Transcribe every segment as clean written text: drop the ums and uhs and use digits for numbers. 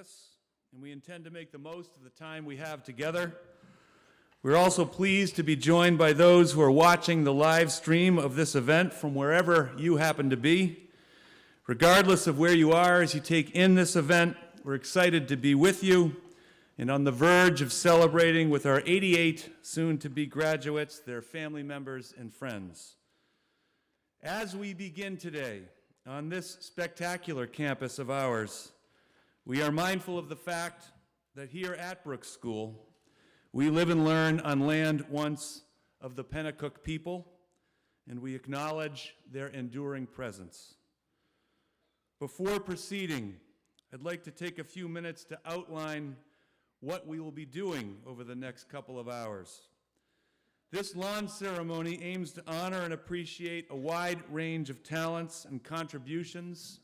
campus, and we intend to make the most of the time we have together. We're also pleased to be joined by those who are watching the live stream of this event from wherever you happen to be. Regardless of where you are as you take in this event, we're excited to be with you and on the verge of celebrating with our 88 soon-to-be graduates, their family members, and friends. As we begin today on this spectacular campus of ours, we are mindful of the fact that here at Brooks School, we live and learn on land once of the Pennacook people, and we acknowledge their enduring presence. Before proceeding, I'd like to take a few minutes to outline what we will be doing over the next couple of hours. This lawn ceremony aims to honor and appreciate a wide range of talents and contributions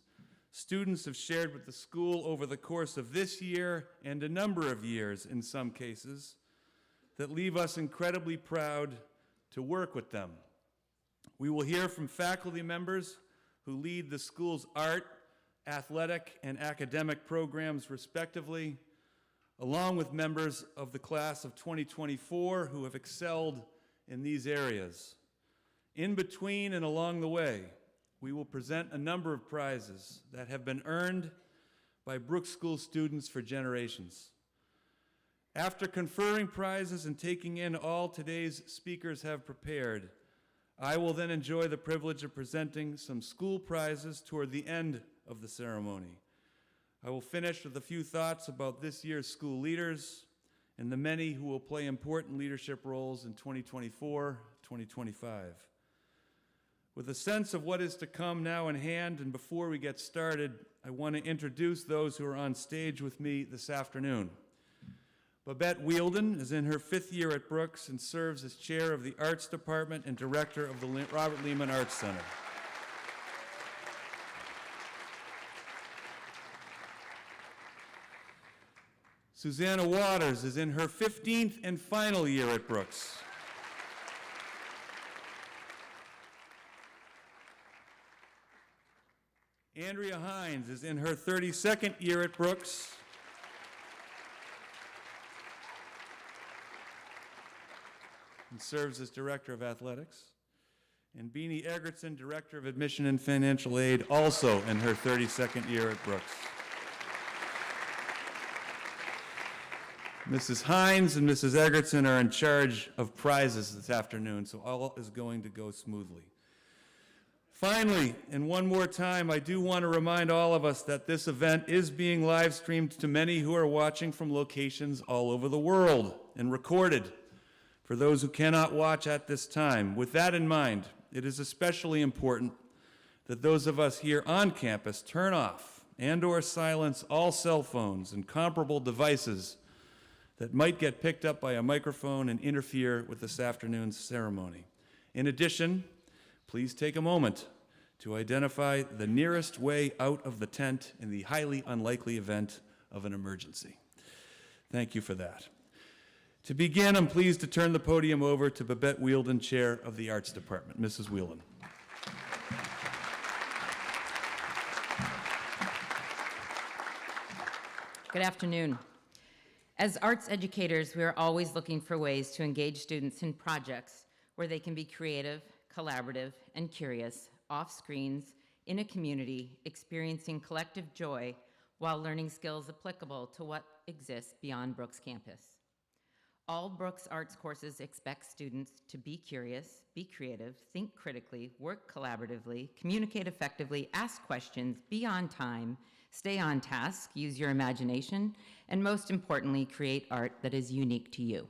students have shared with the school over the course of this year and a number of years in some cases that leave us incredibly proud to work with them. We will hear from faculty members who lead the school's art, athletic, and academic programs respectively, along with members of the class of 2024 who have excelled in these areas. In between and along the way, we will present a number of prizes that have been earned by Brooks School students for generations. After conferring prizes and taking in all today's speakers have prepared, I will then enjoy the privilege of presenting some school prizes toward the end of the ceremony. I will finish with a few thoughts about this year's school leaders and the many who will play important leadership roles in 2024, 2025. With a sense of what is to come now in hand, and before we get started, I want to introduce those who are on stage with me this afternoon. Babette Wielden is in her 5th year at Brooks and serves as chair of the Arts Department and director of the Robert Lehman Arts Center. Susanna Waters is in her 15th and final year at Brooks. Andrea Hines is in her 32nd year at Brooks. And serves as Director of Athletics. And Beanie Egerton, Director of Admission and Financial Aid, also in her 32nd year at Brooks. Mrs. Hines and Mrs. Egerton are in charge of prizes this afternoon, so all is going to go smoothly. Finally, and one more time, I do want to remind all of us that this event is being live streamed to many who are watching from locations all over the world and recorded for those who cannot watch at this time. With that in mind, it is especially important that those of us here on campus turn off and/or silence all cell phones and comparable devices that might get picked up by a microphone and interfere with this afternoon's ceremony. In addition, please take a moment to identify the nearest way out of the tent in the highly unlikely event of an emergency. Thank you for that. To begin, I'm pleased to turn the podium over to Babette Wielden, Chair of the Arts Department. Mrs. Wielden. Good afternoon. As arts educators, we are always looking for ways to engage students in projects where they can be creative, collaborative, and curious, off screens, in a community, experiencing collective joy while learning skills applicable to what exists beyond Brooks campus. All Brooks Arts courses expect students to be curious, be creative, think critically, work collaboratively, communicate effectively, ask questions, be on time, stay on task, use your imagination, and most importantly, create art that is unique to you.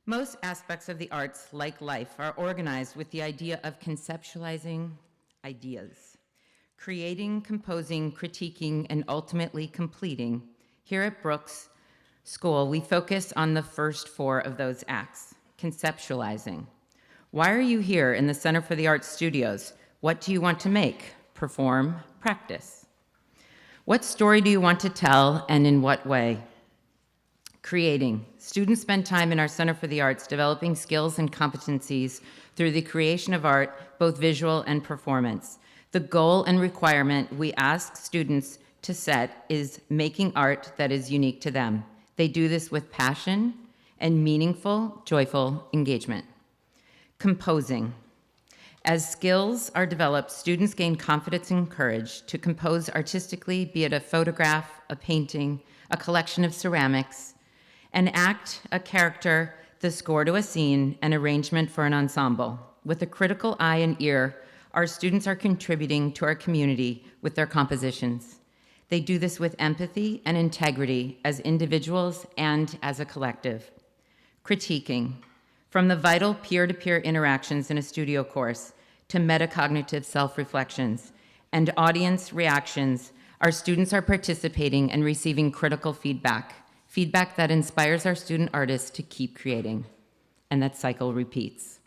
Most aspects of the arts, like life, are organized with the idea of conceptualizing ideas, creating, composing, critiquing, and ultimately completing. Here at Brooks School, we focus on the first 4 of those acts, conceptualizing. Why are you here in the Center for the Arts Studios? What do you want to make, perform, practice? What story do you want to tell, and in what way? Creating. Students spend time in our Center for the Arts developing skills and competencies through the creation of art, both visual and performance. The goal and requirement we ask students to set is making art that is unique to them. They do this with passion and meaningful, joyful engagement. Composing. As skills are developed, students gain confidence and courage to compose artistically, be it a photograph, a painting, a collection of ceramics, an act, a character, the score to a scene, an arrangement for an ensemble. With a critical eye and ear, our students are contributing to our community with their compositions. They do this with empathy and integrity as individuals and as a collective. Critiquing. From the vital peer-to-peer interactions in a studio course to metacognitive self-reflections and audience reactions, our students are participating and receiving critical feedback, feedback that inspires our student artists to keep creating, and that cycle repeats.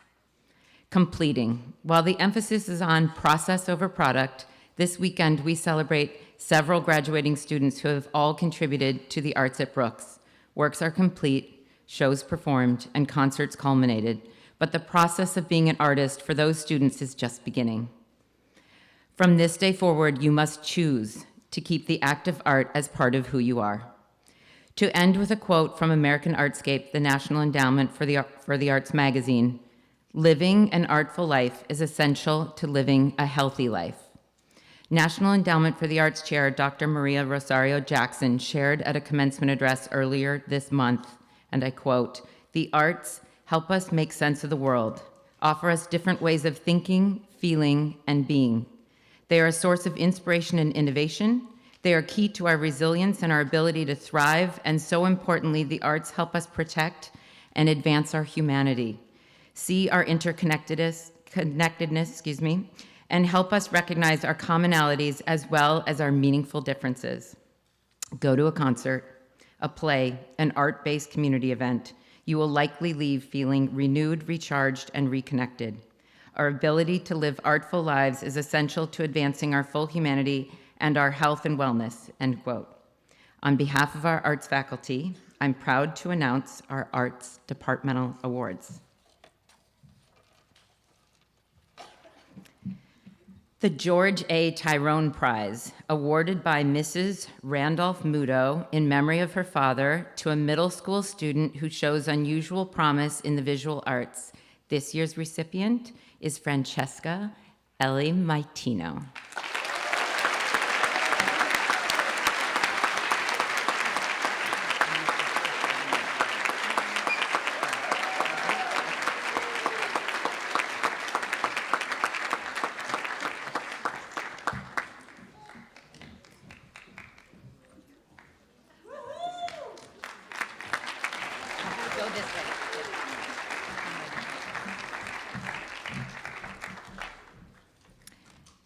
Completing. While the emphasis is on process over product, this weekend we celebrate several graduating students who have all contributed to the arts at Brooks. Works are complete, shows performed, and concerts culminated, but the process of being an artist for those students is just beginning. From this day forward, you must choose to keep the act of art as part of who you are. To end with a quote from American Artscape, the National Endowment for the Arts magazine, "Living an artful life is essential to living a healthy life." National Endowment for the Arts Chair Dr. Maria Rosario Jackson shared at a commencement address earlier this month, and I quote, "The arts help us make sense of the world, offer us different ways of thinking, feeling, and being. They are a source of inspiration and innovation. They are key to our resilience and our ability to thrive, and so importantly, the arts help us protect and advance our humanity, see our interconnectedness, and help us recognize our commonalities as well as our meaningful differences. Go to a concert, a play, an art-based community event. You will likely leave feeling renewed, recharged, and reconnected. Our ability to live artful lives is essential to advancing our full humanity and our health and wellness," end quote. On behalf of our arts faculty, I'm proud to announce our Arts Departmental Awards. The George A. Tyrone Prize, awarded by Mrs. Randolph Mudo in memory of her father to a middle school student who shows unusual promise in the visual arts. This year's recipient is Francesca Ellie Maitino. Go this way.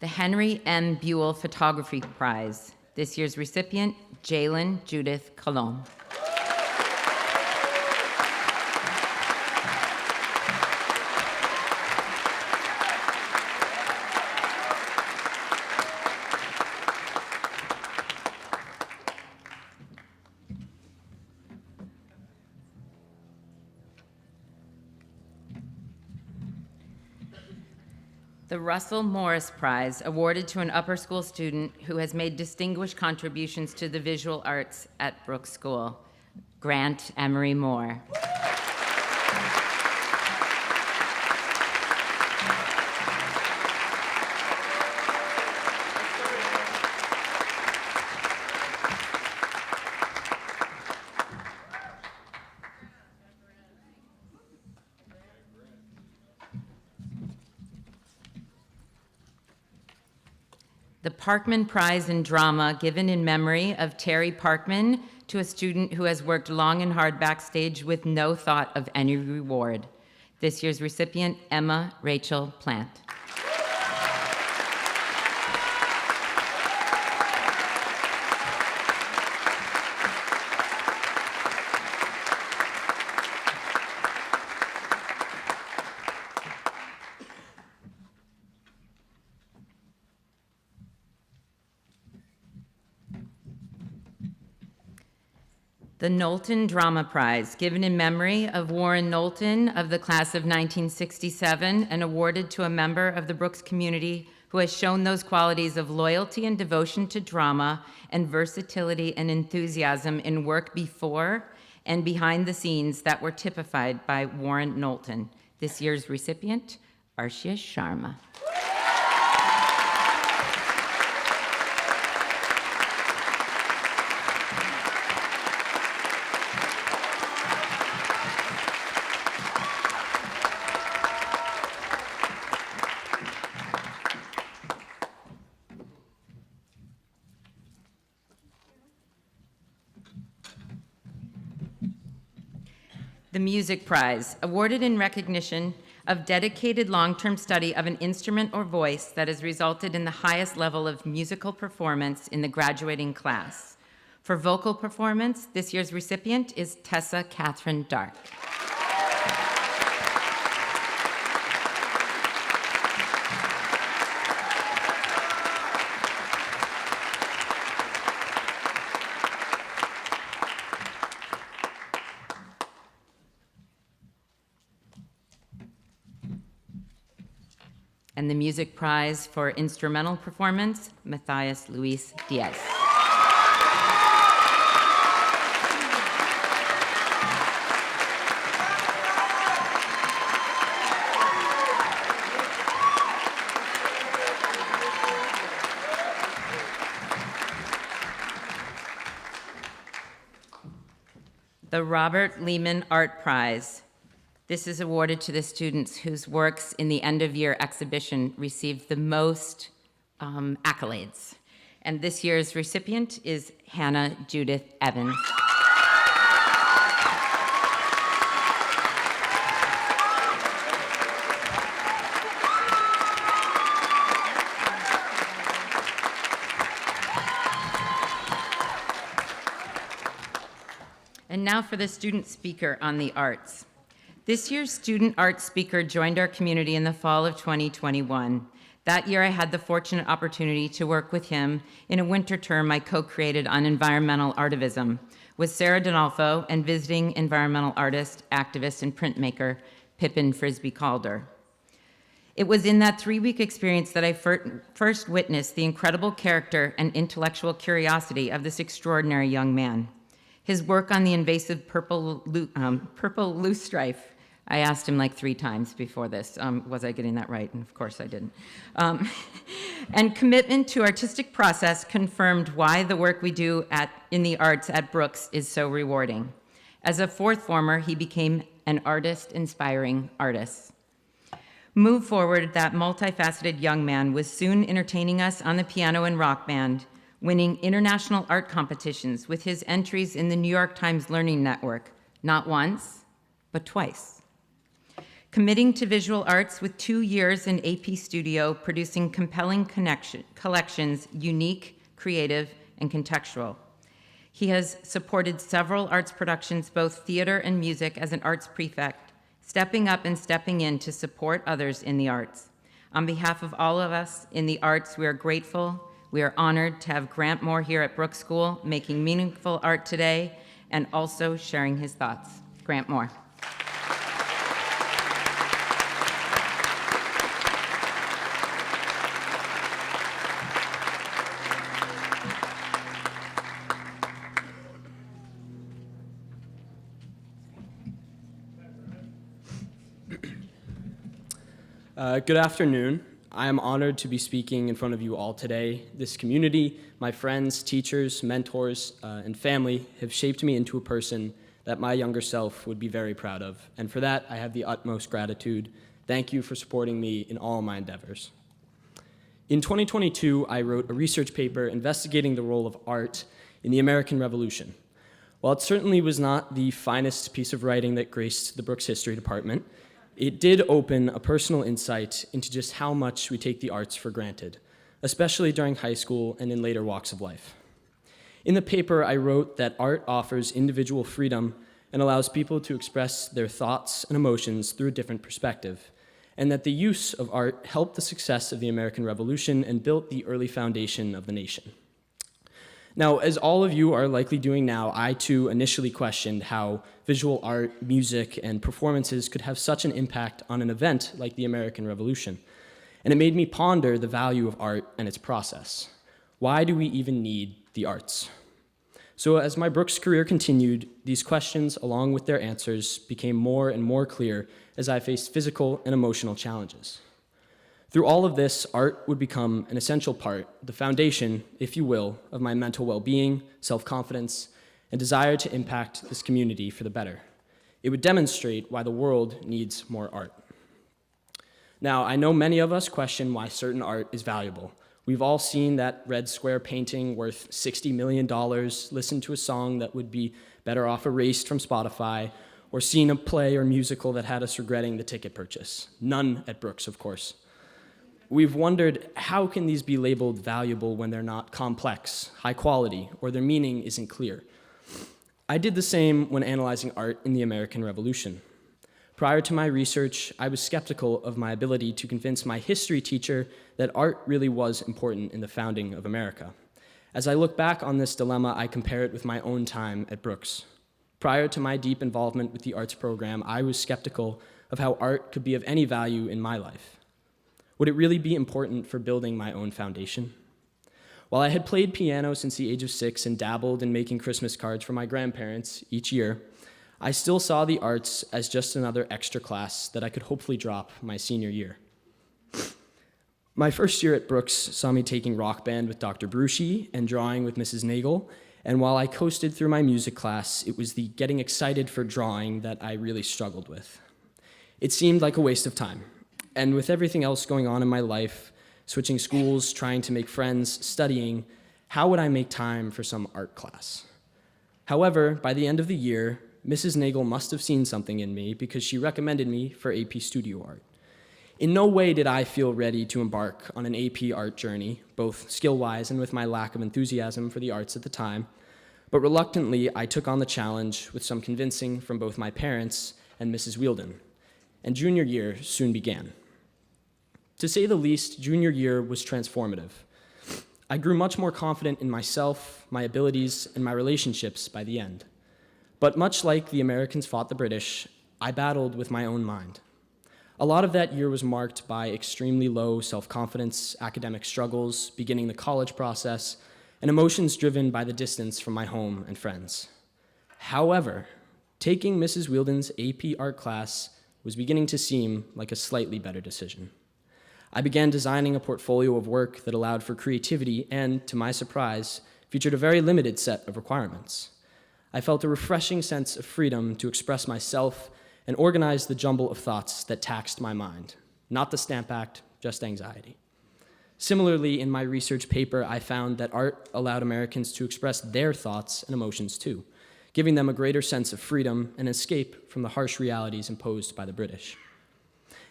The Henry M. Buell Photography Prize. This year's recipient, Jalen Judith Colon. The Russell Morris Prize, awarded to an upper school student who has made distinguished contributions to the visual arts at Brooks School, Grant Emery Moore. The Parkman Prize in Drama, given in memory of Terry Parkman to a student who has worked long and hard backstage with no thought of any reward. This year's recipient, Emma Rachel Plant. The Knowlton Drama Prize, given in memory of Warren Knowlton of the class of 1967 and awarded to a member of the Brooks community who has shown those qualities of loyalty and devotion to drama and versatility and enthusiasm in work before and behind the scenes that were typified by Warren Knowlton. This year's recipient, Arshia Sharma. The Music Prize, awarded in recognition of dedicated long-term study of an instrument or voice that has resulted in the highest level of musical performance in the graduating class. For vocal performance, this year's recipient is Tessa Catherine Dark. And the Music Prize for Instrumental Performance, Matthias Luis Diaz. The Robert Lehman Art Prize. This is awarded to the students whose works in the end-of-year exhibition received the most accolades. And this year's recipient is Hannah Judith Evans. And now for the student speaker on the arts. This year's student art speaker joined our community in the fall of 2021. That year, I had the fortunate opportunity to work with him in a winter term I co-created on environmental artivism with Sarah Donalfo and visiting environmental artist, activist, and printmaker, Pippin Frisbee Calder. It was in that 3-week experience that I first witnessed the incredible character and intellectual curiosity of this extraordinary young man. His work on the invasive purple loosestrife, I asked him like 3 times before this, was I getting that right? And of course I didn't. And commitment to artistic process confirmed why the work we do in the arts at Brooks is so rewarding. As a 4th former, he became an artist inspiring artist. Move Forward, that multifaceted young man was soon entertaining us on the piano and rock band, winning international art competitions with his entries in the New York Times Learning Network, not once, but twice. Committing to visual arts with 2 years in AP Studio, producing compelling collections, unique, creative, and contextual. He has supported several arts productions, both theater and music, as an arts prefect, stepping up and stepping in to support others in the arts. On behalf of all of us in the arts, we are grateful. We are honored to have Grant Moore here at Brooks School, making meaningful art today, and also sharing his thoughts. Grant Moore. Good afternoon. I am honored to be speaking in front of you all today. This community, my friends, teachers, mentors, and family have shaped me into a person that my younger self would be very proud of. And for that, I have the utmost gratitude. Thank you for supporting me in all my endeavors. In 2022, I wrote a research paper investigating the role of art in the American Revolution. While it certainly was not the finest piece of writing that graced the Brooks History Department, it did open a personal insight into just how much we take the arts for granted, especially during high school and in later walks of life. In the paper, I wrote that art offers individual freedom and allows people to express their thoughts and emotions through a different perspective, and that the use of art helped the success of the American Revolution and built the early foundation of the nation. Now, as all of you are likely doing now, I too initially questioned how visual art, music, and performances could have such an impact on an event like the American Revolution. and it made me ponder the value of art and its process. Why do we even need the arts? So as my Brooks career continued, these questions, along with their answers, became more and more clear as I faced physical and emotional challenges. Through all of this, art would become an essential part, the foundation, if you will, of my mental well-being, self-confidence, and desire to impact this community for the better. It would demonstrate why the world needs more art. Now, I know many of us question why certain art is valuable. We've all seen that red square painting worth $60 million, listened to a song that would be better off erased from Spotify, or seen a play or musical that had us regretting the ticket purchase. None at Brooks, of course. We've wondered, how can these be labeled valuable when they're not complex, high quality, or their meaning isn't clear? I did the same when analyzing art in the American Revolution. Prior to my research, I was skeptical of my ability to convince my history teacher that art really was important in the founding of America. As I look back on this dilemma, I compare it with my own time at Brooks. Prior to my deep involvement with the arts program, I was skeptical of how art could be of any value in my life. Would it really be important for building my own foundation? While I had played piano since the age of 6 and dabbled in making Christmas cards for my grandparents each year, I still saw the arts as just another extra class that I could hopefully drop my senior year. My first year at Brooks saw me taking rock band with Dr. Brucey and drawing with Mrs. Nagel, and while I coasted through my music class, it was the getting excited for drawing that I really struggled with. It seemed like a waste of time, and with everything else going on in my life, switching schools, trying to make friends, studying, how would I make time for some art class? However, by the end of the year, Mrs. Nagel must have seen something in me because she recommended me for AP Studio Art. In no way did I feel ready to embark on an AP art journey, both skill-wise and with my lack of enthusiasm for the arts at the time, but reluctantly I took on the challenge with some convincing from both my parents and Mrs. Wielden, and junior year soon began. To say the least, junior year was transformative. I grew much more confident in myself, my abilities, and my relationships by the end. But much like the Americans fought the British, I battled with my own mind. A lot of that year was marked by extremely low self-confidence, academic struggles, beginning the college process, and emotions driven by the distance from my home and friends. However, taking Mrs. Wielden's AP art class was beginning to seem like a slightly better decision. I began designing a portfolio of work that allowed for creativity and, to my surprise, featured a very limited set of requirements. I felt a refreshing sense of freedom to express myself and organize the jumble of thoughts that taxed my mind. Not the Stamp Act, just anxiety. Similarly, in my research paper, I found that art allowed Americans to express their thoughts and emotions too, giving them a greater sense of freedom and escape from the harsh realities imposed by the British.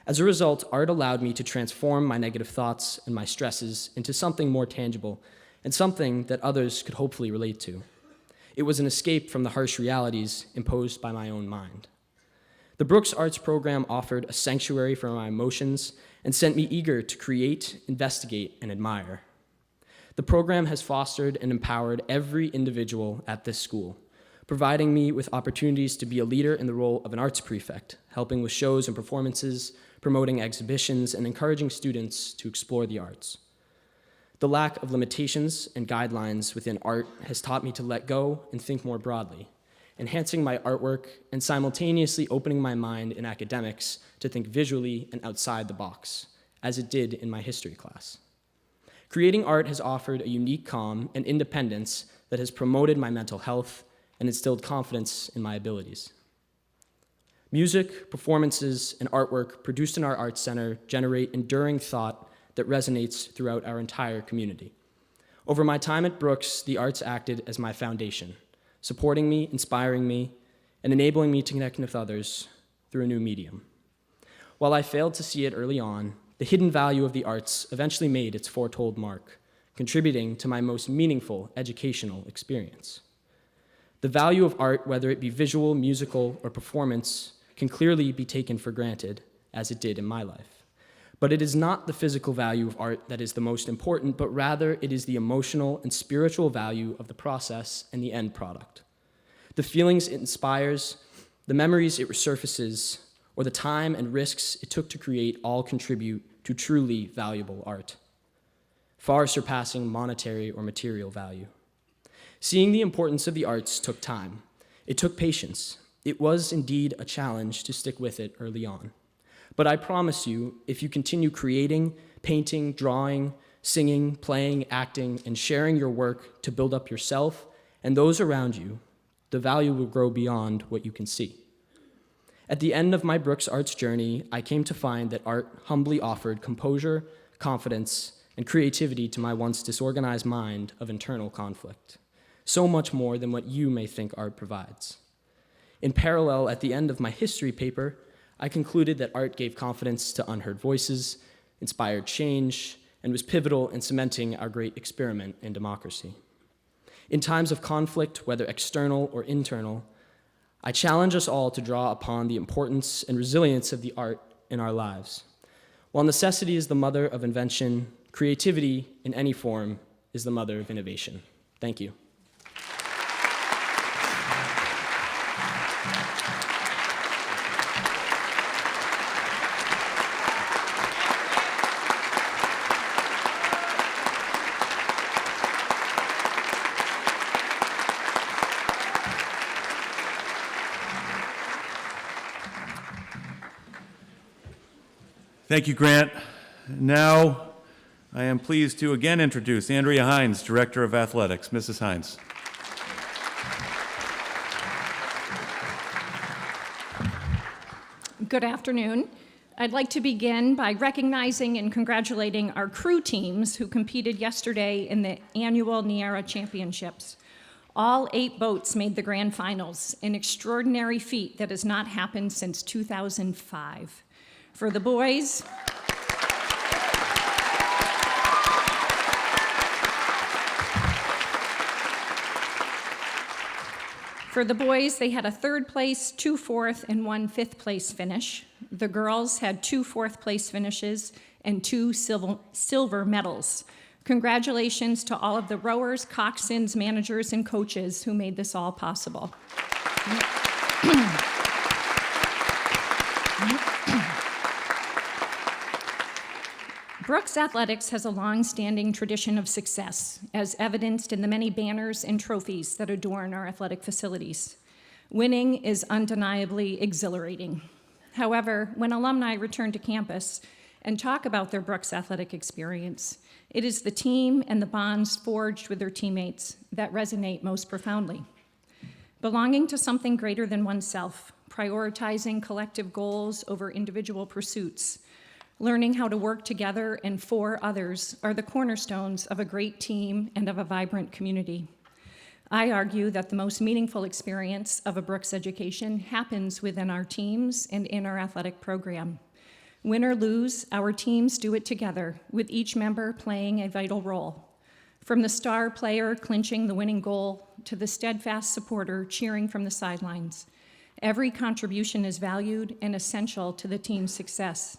As a result, art allowed me to transform my negative thoughts and my stresses into something more tangible and something that others could hopefully relate to. It was an escape from the harsh realities imposed by my own mind. The Brooks Arts program offered a sanctuary for my emotions and sent me eager to create, investigate, and admire. The program has fostered and empowered every individual at this school, providing me with opportunities to be a leader in the role of an arts prefect, helping with shows and performances, promoting exhibitions, and encouraging students to explore the arts. The lack of limitations and guidelines within art has taught me to let go and think more broadly, enhancing my artwork and simultaneously opening my mind in academics to think visually and outside the box, as it did in my history class. Creating art has offered a unique calm and independence that has promoted my mental health and instilled confidence in my abilities. Music, performances, and artwork produced in our Arts Center generate enduring thought that resonates throughout our entire community. Over my time at Brooks, the arts acted as my foundation, supporting me, inspiring me, and enabling me to connect with others through a new medium. While I failed to see it early on, the hidden value of the arts eventually made its foretold mark, contributing to my most meaningful educational experience. The value of art, whether it be visual, musical, or performance, can clearly be taken for granted, as it did in my life. But it is not the physical value of art that is the most important, but rather it is the emotional and spiritual value of the process and the end product. The feelings it inspires, the memories it resurfaces, or the time and risks it took to create all contribute to truly valuable art, far surpassing monetary or material value. Seeing the importance of the arts took time. It took patience. It was indeed a challenge to stick with it early on. But I promise you, if you continue creating, painting, drawing, singing, playing, acting, and sharing your work to build up yourself and those around you, the value will grow beyond what you can see. At the end of my Brooks Arts journey, I came to find that art humbly offered composure, confidence, and creativity to my once disorganized mind of internal conflict, so much more than what you may think art provides. In parallel, at the end of my history paper, I concluded that art gave confidence to unheard voices, inspired change, and was pivotal in cementing our great experiment in democracy. In times of conflict, whether external or internal, I challenge us all to draw upon the importance and resilience of the art in our lives. While necessity is the mother of invention, creativity in any form is the mother of innovation. Thank you. Thank you, Grant. Now, I am pleased to again introduce Andrea Hines, Director of Athletics. Mrs. Hines. Good afternoon. I'd like to begin by recognizing and congratulating our crew teams who competed yesterday in the annual Niagara Championships. All 8 boats made the grand finals, an extraordinary feat that has not happened since 2005. For the boys, they had a 3rd place, 2 4th, and 1 5th place finish. The girls had 2 4th place finishes and 2 silver medals. Congratulations to all of the rowers, coxswains, managers, and coaches who made this all possible. Brooks Athletics has a long-standing tradition of success, as evidenced in the many banners and trophies that adorn our athletic facilities. Winning is undeniably exhilarating. However, when alumni return to campus and talk about their Brooks athletic experience, it is the team and the bonds forged with their teammates that resonate most profoundly. Belonging to something greater than oneself, prioritizing collective goals over individual pursuits, learning how to work together and for others are the cornerstones of a great team and of a vibrant community. I argue that the most meaningful experience of a Brooks education happens within our teams and in our athletic program. Win or lose, our teams do it together, with each member playing a vital role. From the star player clinching the winning goal to the steadfast supporter cheering from the sidelines, every contribution is valued and essential to the team's success.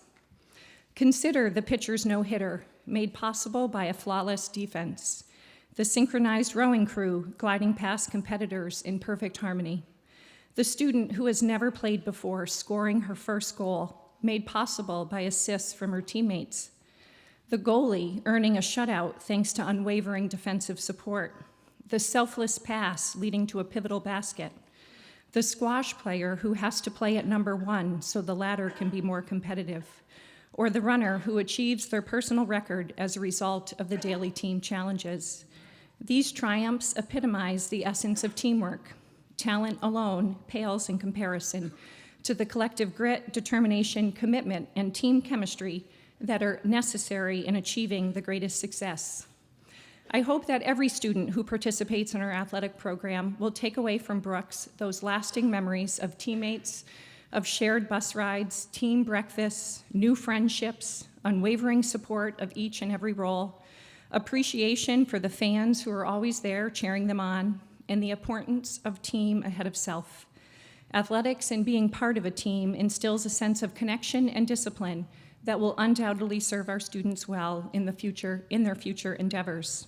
Consider the pitcher's no-hitter, made possible by a flawless defense, the synchronized rowing crew gliding past competitors in perfect harmony, the student who has never played before scoring her first goal, made possible by assists from her teammates, the goalie earning a shutout thanks to unwavering defensive support, the selfless pass leading to a pivotal basket, the squash player who has to play at number 1 so the ladder can be more competitive, or the runner who achieves their personal record as a result of the daily team challenges. These triumphs epitomize the essence of teamwork. Talent alone pales in comparison to the collective grit, determination, commitment, and team chemistry that are necessary in achieving the greatest success. I hope that every student who participates in our athletic program will take away from Brooks those lasting memories of teammates, of shared bus rides, team breakfasts, new friendships, unwavering support of each and every role, appreciation for the fans who are always there cheering them on, and the importance of team ahead of self. Athletics and being part of a team instills a sense of connection and discipline that will undoubtedly serve our students well in their future endeavors.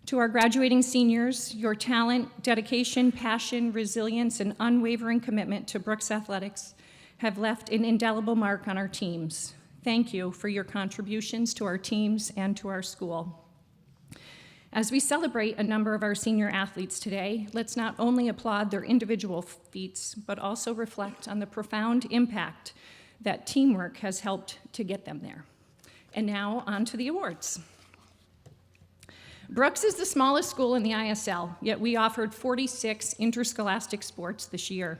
To our graduating seniors, your talent, dedication, passion, resilience, and unwavering commitment to Brooks Athletics have left an indelible mark on our teams. Thank you for your contributions to our teams and to our school. As we celebrate a number of our senior athletes today, let's not only applaud their individual feats, but also reflect on the profound impact that teamwork has helped to get them there. And now, on to the awards. Brooks is the smallest school in the ISL, yet we offered 46 interscholastic sports this year.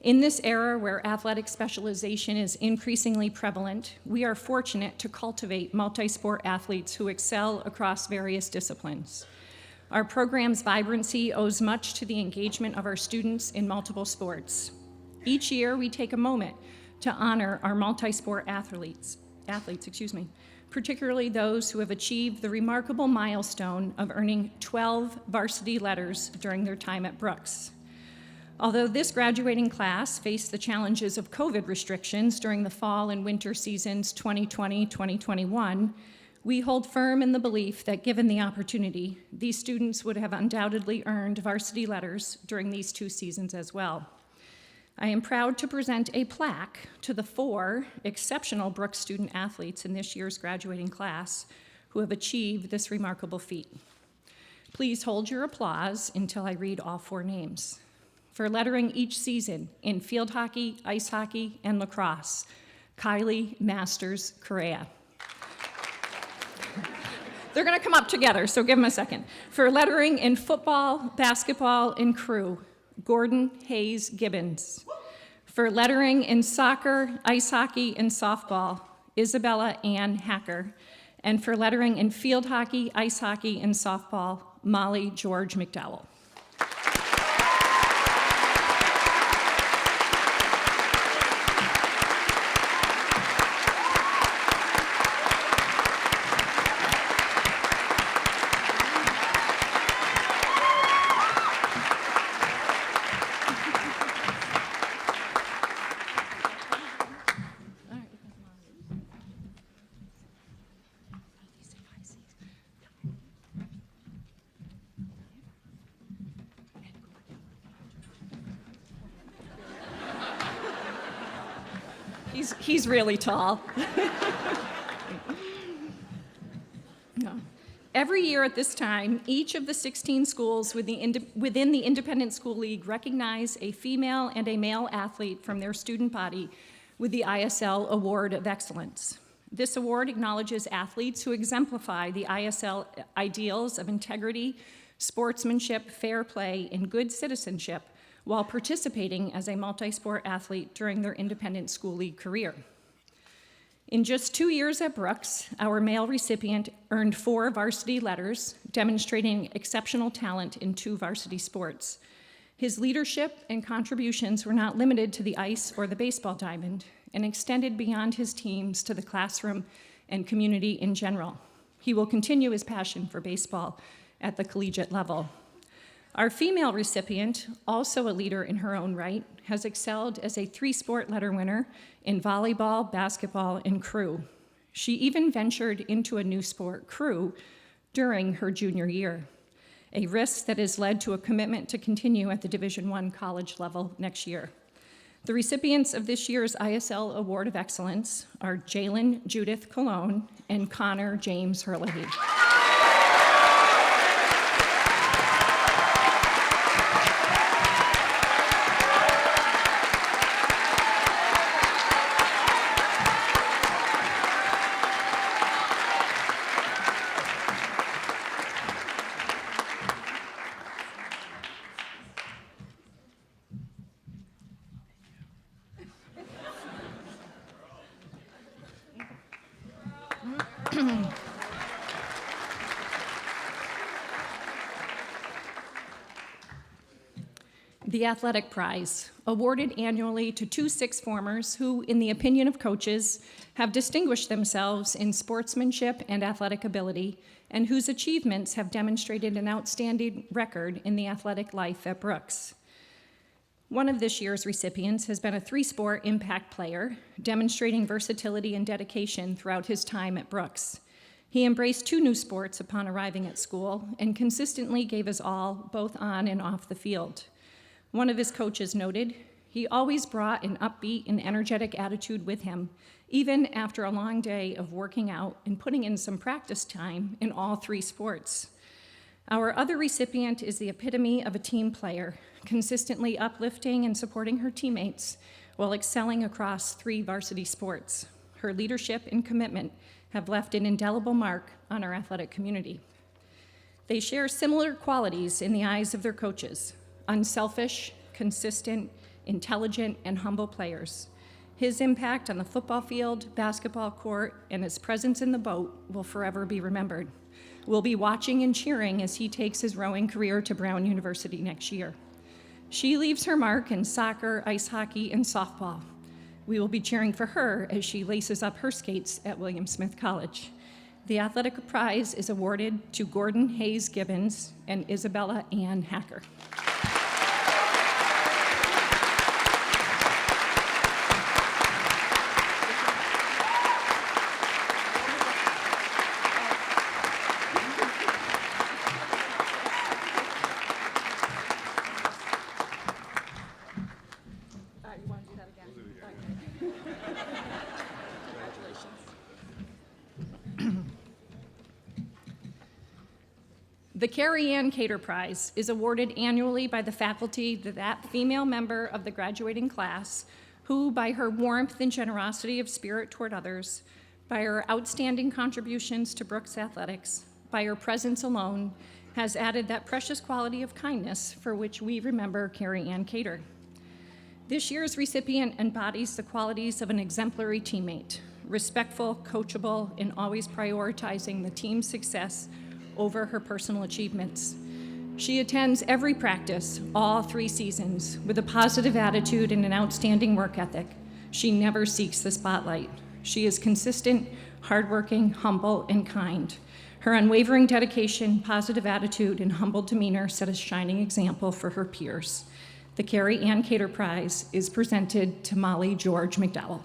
In this era where athletic specialization is increasingly prevalent, we are fortunate to cultivate multi-sport athletes who excel across various disciplines. Our program's vibrancy owes much to the engagement of our students in multiple sports. Each year, we take a moment to honor our multi-sport athletes, particularly those who have achieved the remarkable milestone of earning 12 varsity letters during their time at Brooks. Although this graduating class faced the challenges of COVID restrictions during the fall and winter seasons 2020-2021, we hold firm in the belief that given the opportunity, these students would have undoubtedly earned varsity letters during these 2 seasons as well. I am proud to present a plaque to the 4 exceptional Brooks student athletes in this year's graduating class who have achieved this remarkable feat. Please hold your applause until I read all 4 names. For lettering each season in field hockey, ice hockey, and lacrosse, Kylie Masters Correa. They're gonna come up together, so give them a second. For lettering in football, basketball, and crew, Gordon Hayes Gibbons. For lettering in soccer, ice hockey, and softball, Isabella Ann Hacker. And for lettering in field hockey, ice hockey, and softball, Molly George McDowell. He's really tall. No. Every year at this time, each of the 16 schools within the Independent School League recognize a female and a male athlete from their student body with the ISL Award of Excellence. This award acknowledges athletes who exemplify the ISL ideals of integrity, sportsmanship, fair play, and good citizenship while participating as a multi-sport athlete during their Independent School League career. In just 2 years at Brooks, our male recipient earned 4 varsity letters, demonstrating exceptional talent in 2 varsity sports. His leadership and contributions were not limited to the ice or the baseball diamond, and extended beyond his teams to the classroom and community in general. He will continue his passion for baseball at the collegiate level. Our female recipient, also a leader in her own right, has excelled as a 3-sport letter winner in volleyball, basketball, and crew. She even ventured into a new sport, crew, during her junior year, a risk that has led to a commitment to continue at the Division I college level next year. The recipients of this year's ISL Award of Excellence are Jalen Judith Colon and Connor James Herlihy. The Athletic Prize, awarded annually to 2 sixth formers who, in the opinion of coaches, have distinguished themselves in sportsmanship and athletic ability, and whose achievements have demonstrated an outstanding record in the athletic life at Brooks. One of this year's recipients has been a 3-sport impact player, demonstrating versatility and dedication throughout his time at Brooks. He embraced 2 new sports upon arriving at school and consistently gave his all, both on and off the field. One of his coaches noted, He always brought an upbeat and energetic attitude with him, even after a long day of working out and putting in some practice time in all 3 sports. Our other recipient is the epitome of a team player, consistently uplifting and supporting her teammates while excelling across 3 varsity sports. Her leadership and commitment have left an indelible mark on our athletic community. They share similar qualities in the eyes of their coaches: unselfish, consistent, intelligent, and humble players. His impact on the football field, basketball court, and his presence in the boat will forever be remembered. We'll be watching and cheering as he takes his rowing career to Brown University next year. She leaves her mark in soccer, ice hockey, and softball. We will be cheering for her as she laces up her skates at William Smith College. The athletic prize is awarded to Gordon Hayes Gibbons and Isabella Ann Hacker. The Carrie Ann Cater Prize is awarded annually by the faculty to that female member of the graduating class who, by her warmth and generosity of spirit toward others, by her outstanding contributions to Brooks Athletics, by her presence alone, has added that precious quality of kindness for which we remember Carrie Ann Cater. This year's recipient embodies the qualities of an exemplary teammate, respectful, coachable, and always prioritizing the team's success over her personal achievements. She attends every practice, all 3 seasons, with a positive attitude and an outstanding work ethic. She never seeks the spotlight. She is consistent, hardworking, humble, and kind. Her unwavering dedication, positive attitude, and humble demeanor set a shining example for her peers. The Carrie Ann Cater Prize is presented to Molly George McDowell.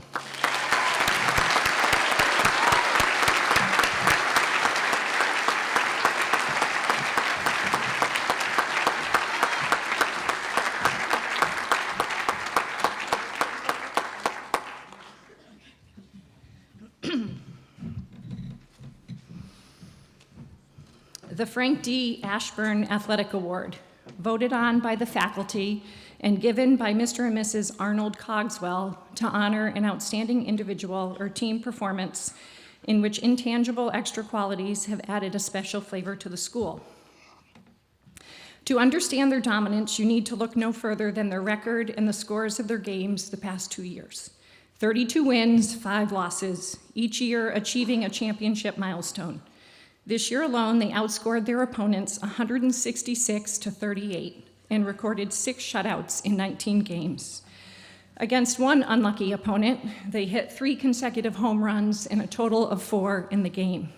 The Frank D. Ashburn Athletic Award, voted on by the faculty and given by Mr. and Mrs. Arnold Cogswell to honor an outstanding individual or team performance in which intangible extra qualities have added a special flavor to the school. To understand their dominance, you need to look no further than their record and the scores of their games the past 2 years. 32 wins, 5 losses, each year achieving a championship milestone. This year alone, they outscored their opponents 166-38 and recorded 6 shutouts in 19 games. Against one unlucky opponent, they hit 3 consecutive home runs and a total of 4 in the game.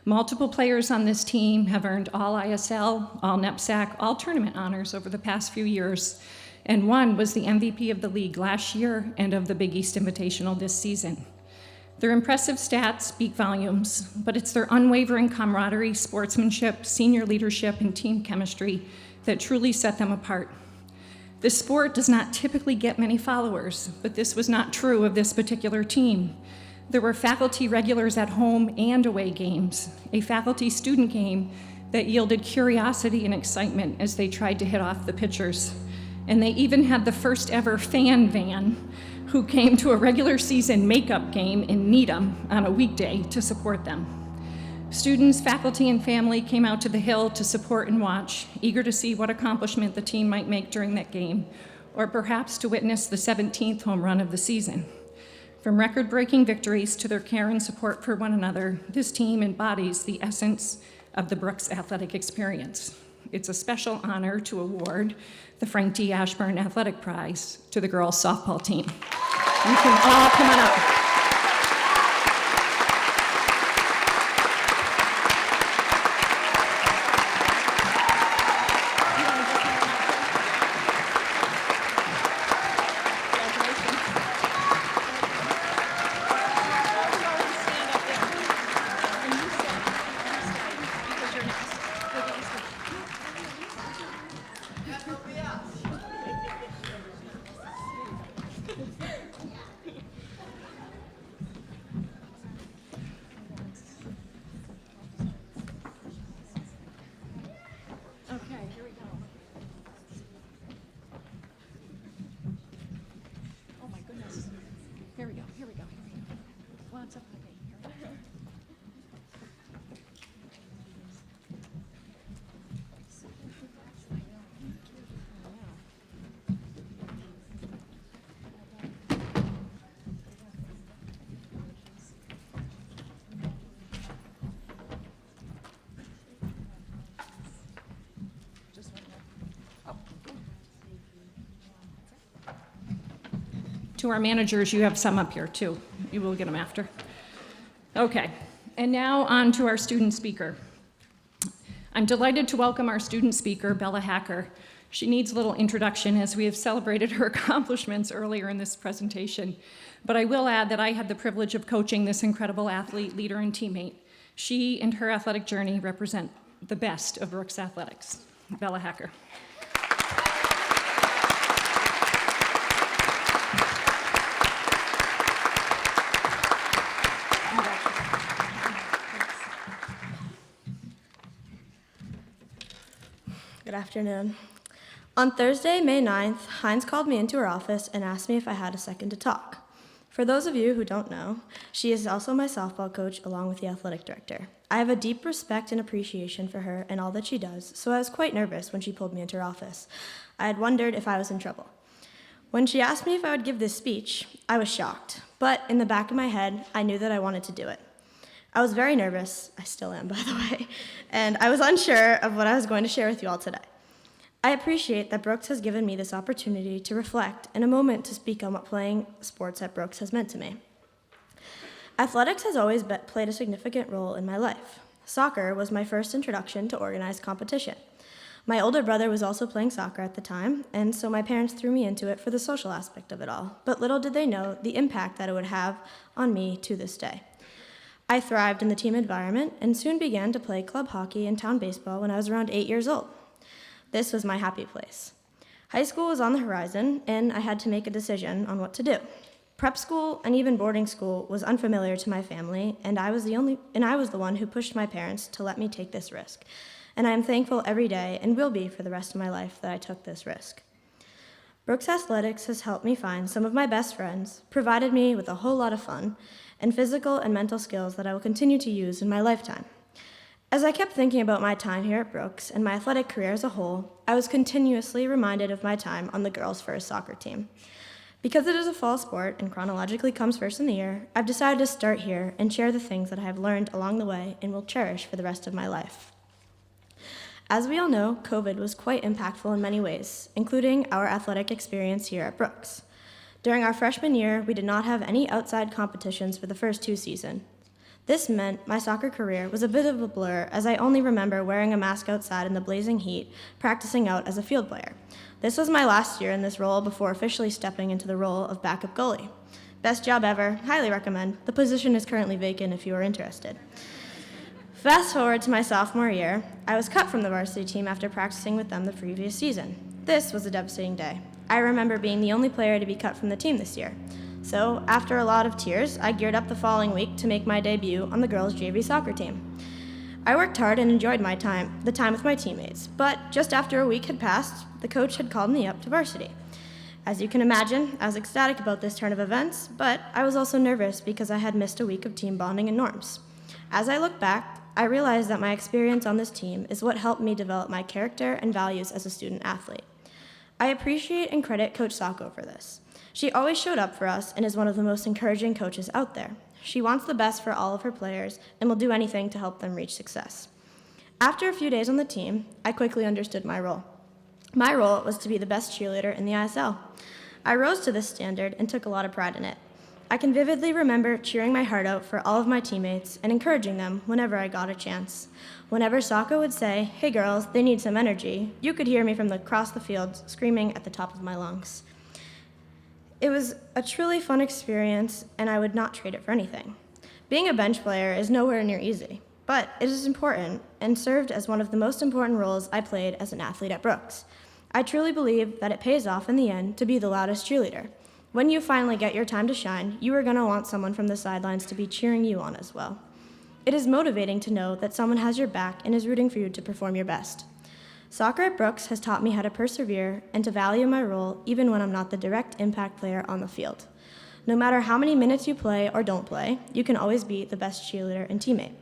Multiple players on this team have earned all ISL, all NEPSAC, all tournament honors over the past few years, and one was the MVP of the league last year and of the Big East Invitational this season. Their impressive stats speak volumes, but it's their unwavering camaraderie, sportsmanship, senior leadership, and team chemistry that truly set them apart. This sport does not typically get many followers, but this was not true of this particular team. There were faculty regulars at home and away games, a faculty-student game that yielded curiosity and excitement as they tried to hit off the pitchers. And they even had the first ever fan van who came to a regular season makeup game in Needham on a weekday to support them. Students, faculty, and family came out to the Hill to support and watch, eager to see what accomplishment the team might make during that game, or perhaps to witness the 17th home run of the season. From record-breaking victories to their care and support for one another, this team embodies the essence of the Brooks athletic experience. It's a special honor to award the Frank D. Ashburn Athletic Prize to the girls' softball team. You can all come on up. to our managers, you have some up here too. You will get them after. Okay, and now on to our student speaker. I'm delighted to welcome our student speaker, Bella Hacker. She needs a little introduction as we have celebrated her accomplishments earlier in this presentation. But I will add that I had the privilege of coaching this incredible athlete, leader, and teammate. She and her athletic journey represent the best of Brooks Athletics. Bella Hacker. Good afternoon. On Thursday, May 9th, Hines called me into her office and asked me if I had a second to talk. For those of you who don't know, she is also my softball coach along with the athletic director. I have a deep respect and appreciation for her and all that she does, so I was quite nervous when she pulled me into her office. I had wondered if I was in trouble. When she asked me if I would give this speech, I was shocked, but in the back of my head, I knew that I wanted to do it. I was very nervous, I still am, by the way, and I was unsure of what I was going to share with you all today. I appreciate that Brooks has given me this opportunity to reflect and a moment to speak on what playing sports at Brooks has meant to me. Athletics has always played a significant role in my life. Soccer was my first introduction to organized competition. My older brother was also playing soccer at the time, and so my parents threw me into it for the social aspect of it all, but little did they know the impact that it would have on me to this day. I thrived in the team environment and soon began to play club hockey and town baseball when I was around 8 years old. This was my happy place. High school was on the horizon, and I had to make a decision on what to do. Prep school and even boarding school was unfamiliar to my family, and I was the one who pushed my parents to let me take this risk. And I am thankful every day, and will be for the rest of my life, that I took this risk. Brooks Athletics has helped me find some of my best friends, provided me with a whole lot of fun, and physical and mental skills that I will continue to use in my lifetime. As I kept thinking about my time here at Brooks and my athletic career as a whole, I was continuously reminded of my time on the girls' first soccer team. Because it is a fall sport and chronologically comes first in the year, I've decided to start here and share the things that I have learned along the way and will cherish for the rest of my life. As we all know, COVID was quite impactful in many ways, including our athletic experience here at Brooks. During our freshman year, we did not have any outside competitions for the first 2 seasons. This meant my soccer career was a bit of a blur, as I only remember wearing a mask outside in the blazing heat, practicing out as a field player. This was my last year in this role before officially stepping into the role of backup goalie. Best job ever, highly recommend. The position is currently vacant if you are interested. Fast forward to my sophomore year, I was cut from the varsity team after practicing with them the previous season. This was a devastating day. I remember being the only player to be cut from the team this year. So, after a lot of tears, I geared up the following week to make my debut on the girls' JV soccer team. I worked hard and enjoyed the time with my teammates, but just after a week had passed, the coach had called me up to varsity. As you can imagine, I was ecstatic about this turn of events, but I was also nervous because I had missed a week of team bonding and norms. As I look back, I realized that my experience on this team is what helped me develop my character and values as a student athlete. I appreciate and credit Coach Sacco for this. She always showed up for us and is one of the most encouraging coaches out there. She wants the best for all of her players and will do anything to help them reach success. After a few days on the team, I quickly understood my role. My role was to be the best cheerleader in the ISL. I rose to this standard and took a lot of pride in it. I can vividly remember cheering my heart out for all of my teammates and encouraging them whenever I got a chance. Whenever Sacco would say, "Hey girls, they need some energy," you could hear me from across the field screaming at the top of my lungs. It was a truly fun experience, and I would not trade it for anything. Being a bench player is nowhere near easy, but it is important and served as one of the most important roles I played as an athlete at Brooks. I truly believe that it pays off in the end to be the loudest cheerleader. When you finally get your time to shine, you are going to want someone from the sidelines to be cheering you on as well. It is motivating to know that someone has your back and is rooting for you to perform your best. Soccer at Brooks has taught me how to persevere and to value my role even when I'm not the direct impact player on the field. No matter how many minutes you play or don't play, you can always be the best cheerleader and teammate.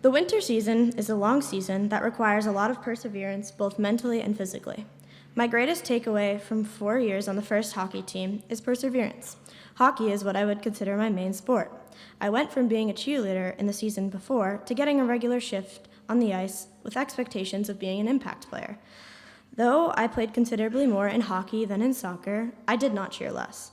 The winter season is a long season that requires a lot of perseverance, both mentally and physically. My greatest takeaway from 4 years on the first hockey team is perseverance. Hockey is what I would consider my main sport. I went from being a cheerleader in the season before to getting a regular shift on the ice with expectations of being an impact player. Though I played considerably more in hockey than in soccer, I did not cheer less.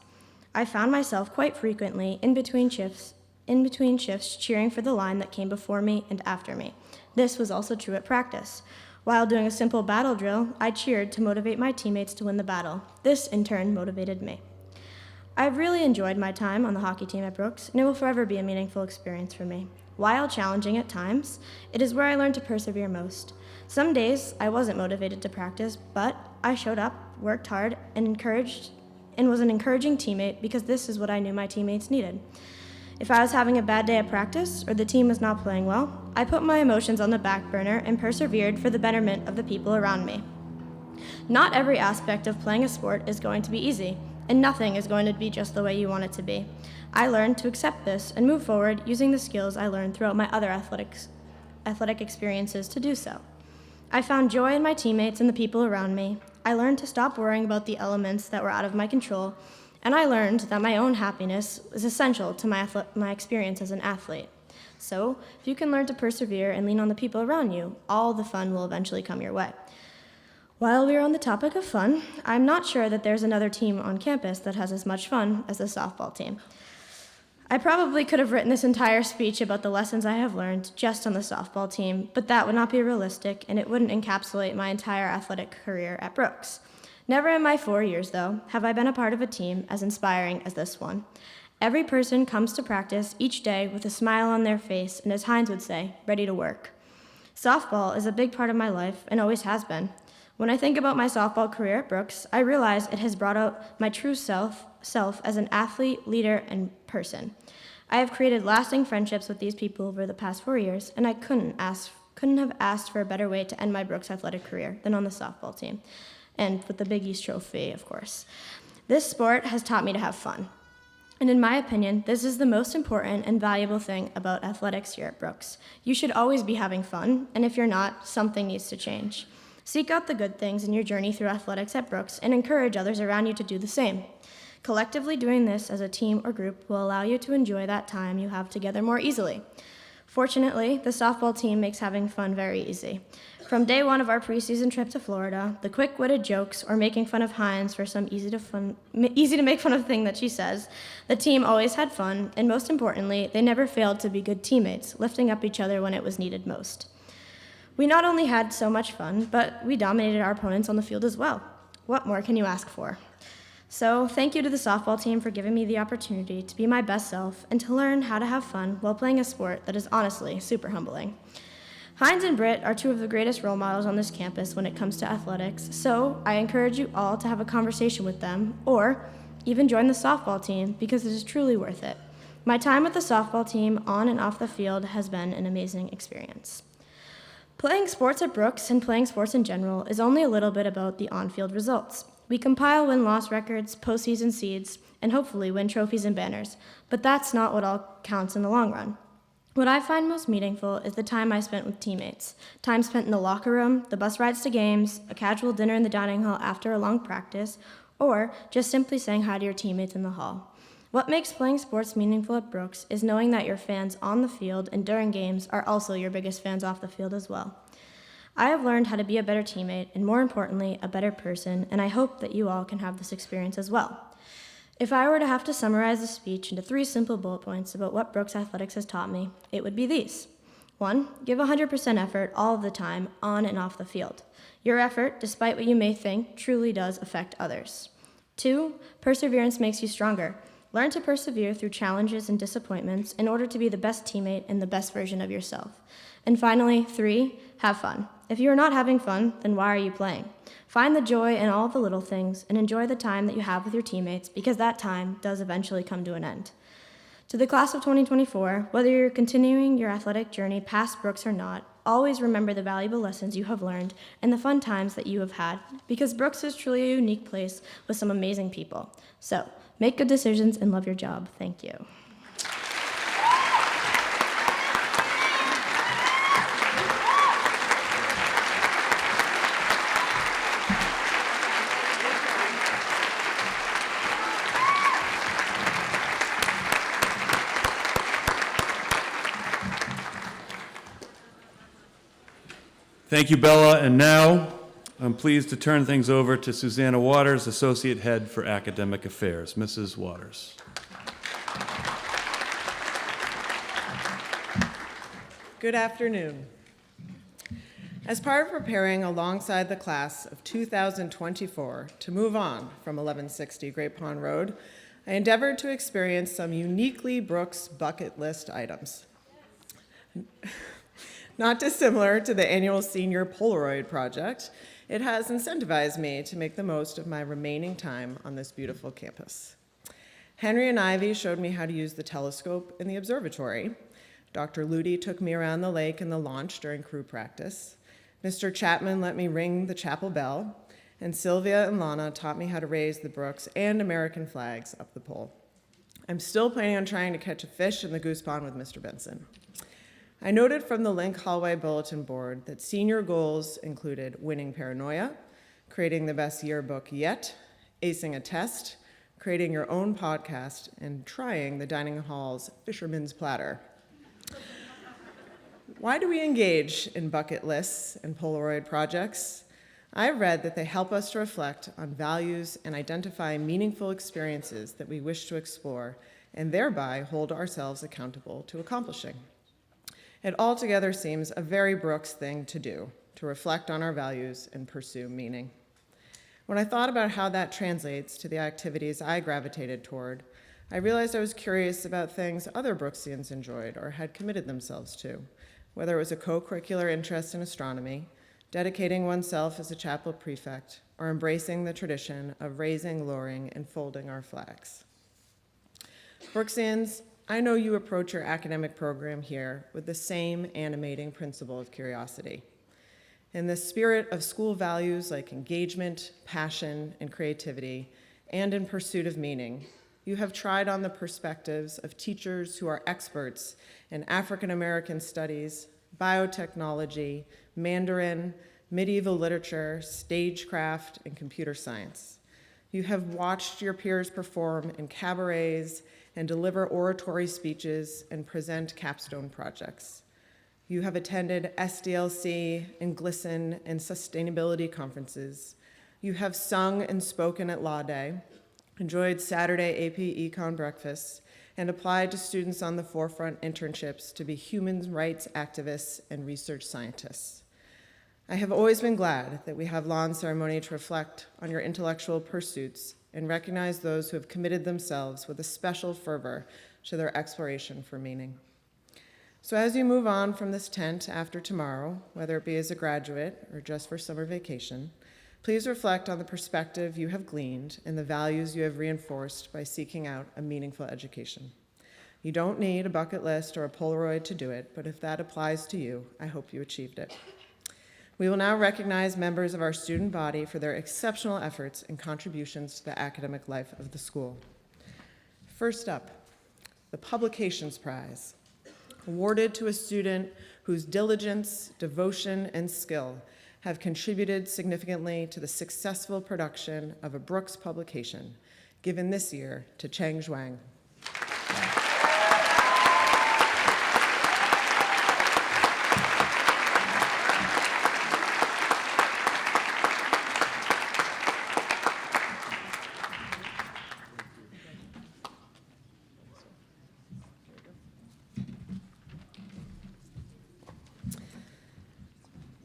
I found myself quite frequently in between shifts cheering for the line that came before me and after me. This was also true at practice. While doing a simple battle drill, I cheered to motivate my teammates to win the battle. This, in turn, motivated me. I've really enjoyed my time on the hockey team at Brooks, and it will forever be a meaningful experience for me. While challenging at times, it is where I learned to persevere most. Some days I wasn't motivated to practice, but I showed up, worked hard, and was an encouraging teammate because this is what I knew my teammates needed. If I was having a bad day at practice or the team was not playing well, I put my emotions on the back burner and persevered for the betterment of the people around me. Not every aspect of playing a sport is going to be easy, and nothing is going to be just the way you want it to be. I learned to accept this and move forward using the skills I learned throughout my other athletic experiences to do so. I found joy in my teammates and the people around me. I learned to stop worrying about the elements that were out of my control, and I learned that my own happiness is essential to my experience as an athlete. So, if you can learn to persevere and lean on the people around you, all the fun will eventually come your way. While we are on the topic of fun, I'm not sure that there's another team on campus that has as much fun as the softball team. I probably could have written this entire speech about the lessons I have learned just on the softball team, but that would not be realistic and it wouldn't encapsulate my entire athletic career at Brooks. Never in my 4 years, though, have I been a part of a team as inspiring as this one. Every person comes to practice each day with a smile on their face and, as Heinz would say, ready to work. Softball is a big part of my life and always has been. When I think about my softball career at Brooks, I realize it has brought out my true self as an athlete, leader, and person. I have created lasting friendships with these people over the past 4 years, and I couldn't have asked for a better way to end my Brooks athletic career than on the softball team, and with the Big East trophy, of course. This sport has taught me to have fun. And in my opinion, this is the most important and valuable thing about athletics here at Brooks. You should always be having fun, and if you're not, something needs to change. Seek out the good things in your journey through athletics at Brooks and encourage others around you to do the same. Collectively doing this as a team or group will allow you to enjoy that time you have together more easily. Fortunately, the softball team makes having fun very easy. From day one of our preseason trip to Florida, the quick-witted jokes or making fun of Heinz for some easy to make fun of thing that she says, the team always had fun, and most importantly, they never failed to be good teammates, lifting up each other when it was needed most. We not only had so much fun, but we dominated our opponents on the field as well. What more can you ask for? So, thank you to the softball team for giving me the opportunity to be my best self and to learn how to have fun while playing a sport that is honestly super humbling. Heinz and Britt are two of the greatest role models on this campus when it comes to athletics, so I encourage you all to have a conversation with them or even join the softball team because it is truly worth it. My time with the softball team on and off the field has been an amazing experience. Playing sports at Brooks and playing sports in general is only a little bit about the on-field results. We compile win-loss records, postseason seeds, and hopefully win trophies and banners, but that's not what all counts in the long run. What I find most meaningful is the time I spent with teammates, time spent in the locker room, the bus rides to games, a casual dinner in the dining hall after a long practice, or just simply saying hi to your teammates in the hall. What makes playing sports meaningful at Brooks is knowing that your fans on the field and during games are also your biggest fans off the field as well. I have learned how to be a better teammate and, more importantly, a better person, and I hope that you all can have this experience as well. If I were to have to summarize the speech into 3 simple bullet points about what Brooks Athletics has taught me, it would be these. 1, give 100% effort all of the time, on and off the field. Your effort, despite what you may think, truly does affect others. 2, perseverance makes you stronger. Learn to persevere through challenges and disappointments in order to be the best teammate and the best version of yourself. And finally, 3, have fun. If you are not having fun, then why are you playing? Find the joy in all the little things and enjoy the time that you have with your teammates because that time does eventually come to an end. To the class of 2024, whether you're continuing your athletic journey past Brooks or not, always remember the valuable lessons you have learned and the fun times that you have had because Brooks is truly a unique place with some amazing people. So, make good decisions and love your job. Thank you. Thank you, Bella. And now I'm pleased to turn things over to Susanna Waters, Associate Head for Academic Affairs. Mrs. Waters. Good afternoon. As part of preparing alongside the class of 2024 to move on from 1160 Great Pond Road, I endeavored to experience some uniquely Brooks bucket list items. Not dissimilar to the annual senior Polaroid project, it has incentivized me to make the most of my remaining time on this beautiful campus. Henry and Ivy showed me how to use the telescope in the observatory. Dr. Ludi took me around the lake in the launch during crew practice. Mr. Chapman let me ring the chapel bell, and Sylvia and Lana taught me how to raise the Brooks and American flags up the pole. I'm still planning on trying to catch a fish in the goose pond with Mr. Benson. I noted from the Link Hallway bulletin board that senior goals included winning paranoia, creating the best yearbook yet, acing a test, creating your own podcast, and trying the dining hall's fisherman's platter. Why do we engage in bucket lists and Polaroid projects? I've read that they help us to reflect on values and identify meaningful experiences that we wish to explore, and thereby hold ourselves accountable to accomplishing. It altogether seems a very Brooks thing to do, to reflect on our values and pursue meaning. When I thought about how that translates to the activities I gravitated toward, I realized I was curious about things other Brooksians enjoyed or had committed themselves to, whether it was a co-curricular interest in astronomy, dedicating oneself as a chapel prefect, or embracing the tradition of raising, lowering, and folding our flags. Brooksians, I know you approach your academic program here with the same animating principle of curiosity. In the spirit of school values like engagement, passion, and creativity, and in pursuit of meaning, you have tried on the perspectives of teachers who are experts in African American studies, biotechnology, Mandarin, medieval literature, stagecraft, and computer science. You have watched your peers perform in cabarets and deliver oratory speeches and present capstone projects. You have attended SDLC and GLSEN and sustainability conferences. You have sung and spoken at Law Day, enjoyed Saturday AP Econ breakfasts, and applied to Students on the Forefront internships to be human rights activists and research scientists. I have always been glad that we have lawn ceremony to reflect on your intellectual pursuits and recognize those who have committed themselves with a special fervor to their exploration for meaning. So as you move on from this tent after tomorrow, whether it be as a graduate or just for summer vacation, please reflect on the perspective you have gleaned and the values you have reinforced by seeking out a meaningful education. You don't need a bucket list or a Polaroid to do it, but if that applies to you, I hope you achieved it. We will now recognize members of our student body for their exceptional efforts and contributions to the academic life of the school. First up, the Publications Prize, awarded to a student whose diligence, devotion, and skill have contributed significantly to the successful production of a Brooks publication, given this year to Cheng Zhuang.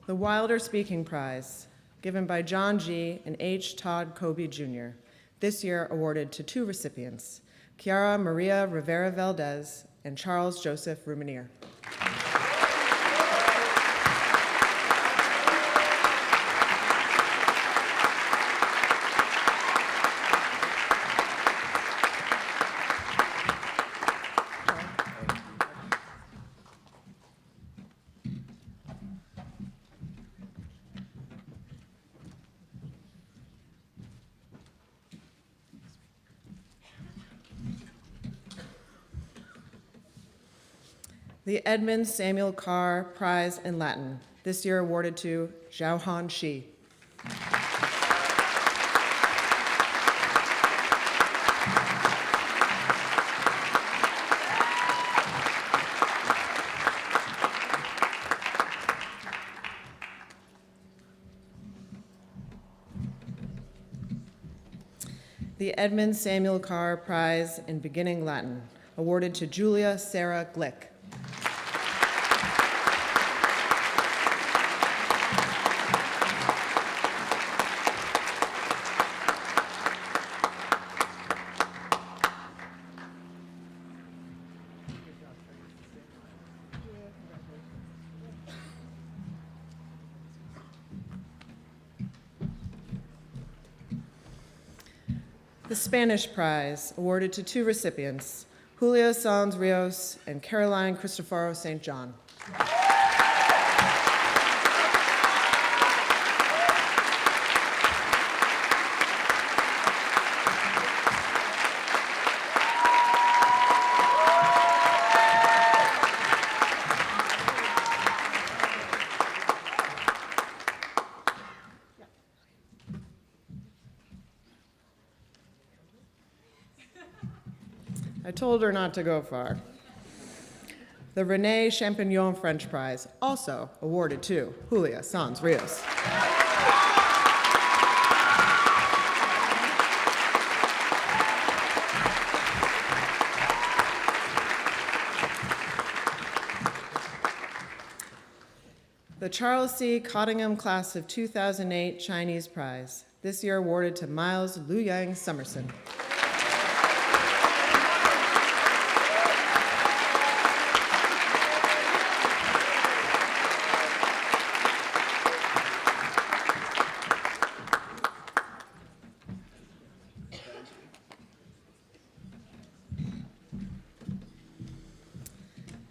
The Wilder Speaking Prize, given by John G. and H. Todd Kobe Jr., this year awarded to two recipients, Chiara Maria Rivera Valdez and Charles Joseph Rumanier. The Edmund Samuel Carr Prize in Latin, this year awarded to Zhaohan Shi. The Edmund Samuel Carr Prize in Beginning Latin, awarded to Julia Sarah Glick. The Spanish Prize, awarded to two recipients, Julio Sanz Rios and Caroline Cristoforo St. John. I told her not to go far. The René Champignon French Prize, also awarded to Julia Sanz Rios. The Charles C. Cottingham Class of 2008 Chinese Prize, this year awarded to Miles Luyang Summerson.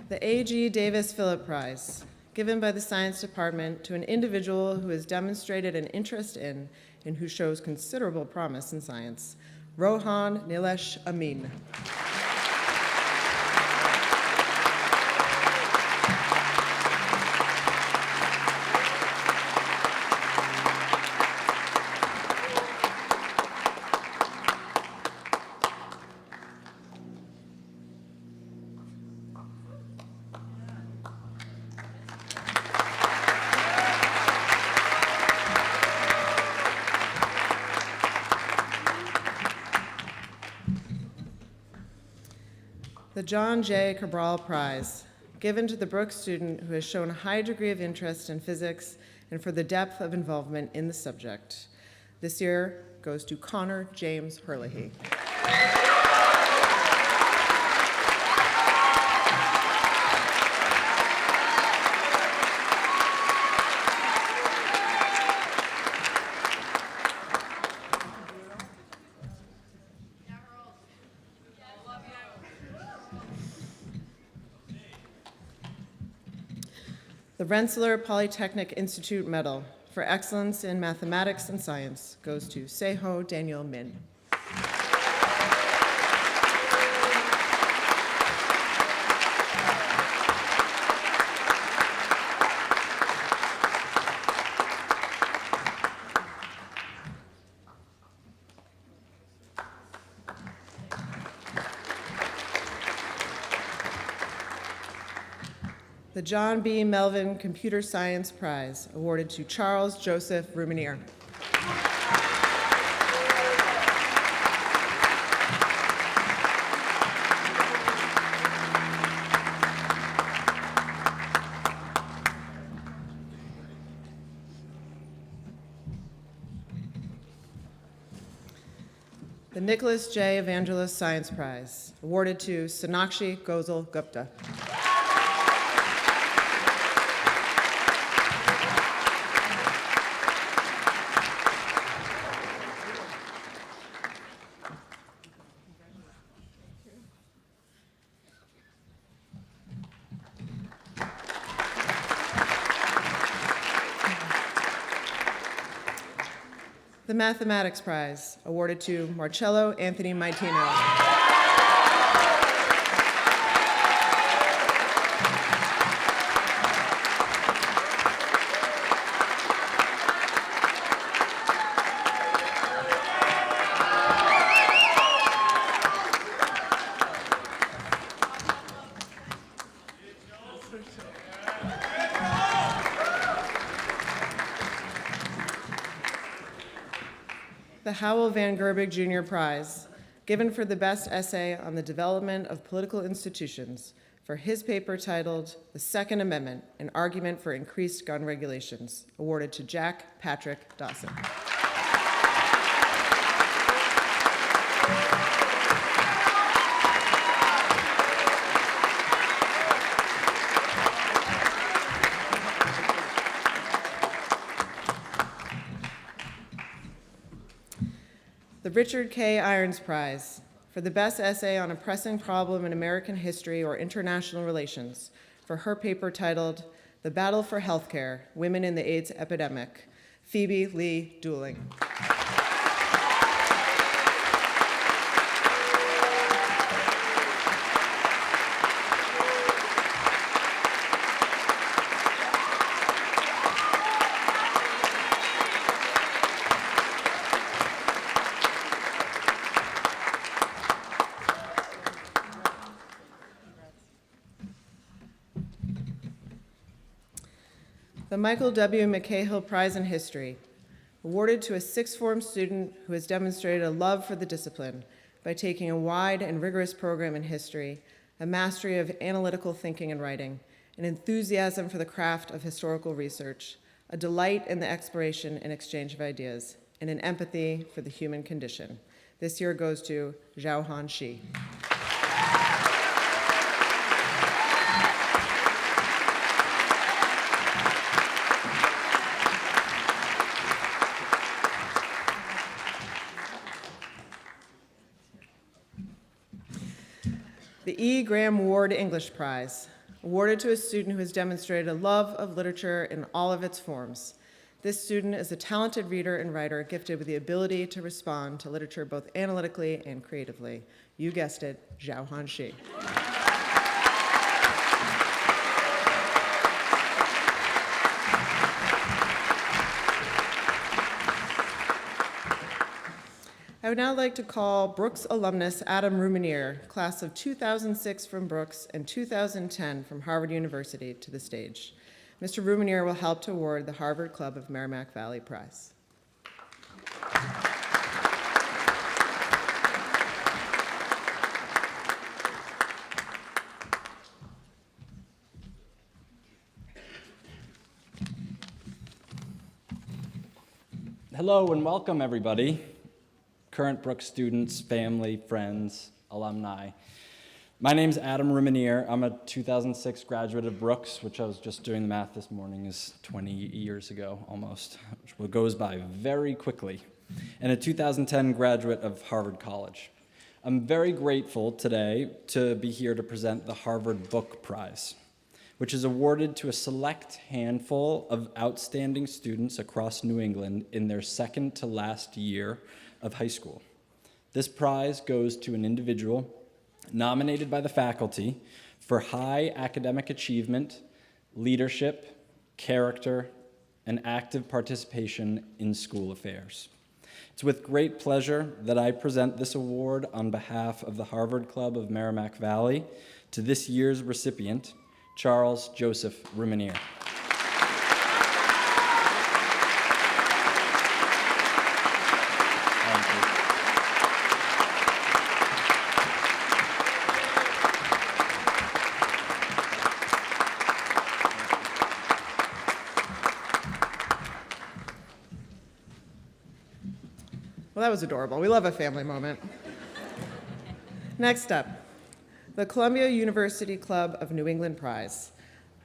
The A.G. Davis Phillip Prize, given by the Science Department to an individual who has demonstrated an interest in and who shows considerable promise in science, Rohan Nilesh Amin. The John J. Cabral Prize, given to the Brooks student who has shown a high degree of interest in physics and for the depth of involvement in the subject. This year goes to Connor James Herlihy. The Rensselaer Polytechnic Institute Medal for Excellence in Mathematics and Science goes to Seho Daniel Min. The John B. Melvin Computer Science Prize, awarded to Charles Joseph Ruminier. The Nicholas J. Evangelist Science Prize, awarded to Sonakshi Gozal Gupta. The Mathematics Prize, awarded to Marcello Anthony Maitino. the Howell Van Gerbig Jr. Prize, given for the best essay on the development of political institutions, for his paper titled The Second Amendment, an Argument for Increased Gun Regulations, awarded to Jack Patrick Dawson. The Richard K. Irons Prize, for the best essay on a pressing problem in American history or international relations, for her paper titled The Battle for Healthcare, Women in the AIDS Epidemic, Phoebe Lee Dooling. The Michael W. McCahill Prize in History, awarded to a sixth form student who has demonstrated a love for the discipline by taking a wide and rigorous program in history, a mastery of analytical thinking and writing, an enthusiasm for the craft of historical research, a delight in the exploration and exchange of ideas, and an empathy for the human condition. This year goes to Zhaohan Shi. The E. Graham Ward English Prize, awarded to a student who has demonstrated a love of literature in all of its forms. This student is a talented reader and writer gifted with the ability to respond to literature both analytically and creatively. You guessed it, Zhaohan Shi. I would now like to call Brooks alumnus Adam Rumenier, class of 2006 from Brooks and 2010 from Harvard University, to the stage. Mr. Rumenier will help to award the Harvard Club of Merrimack Valley Prize. Hello and welcome, everybody. Current Brooks students, family, friends, alumni. My name's Adam Rumenier. I'm a 2006 graduate of Brooks, which I was just doing the math this morning is 20 years ago almost, which goes by very quickly, and a 2010 graduate of Harvard College. I'm very grateful today to be here to present the Harvard Book Prize, which is awarded to a select handful of outstanding students across New England in their second to last year of high school. This prize goes to an individual nominated by the faculty for high academic achievement, leadership, character, and active participation in school affairs. It's with great pleasure that I present this award on behalf of the Harvard Club of Merrimack Valley to this year's recipient, Charles Joseph Rumenier. Well, that was adorable. We love a family moment. Next up, the Columbia University Club of New England Prize,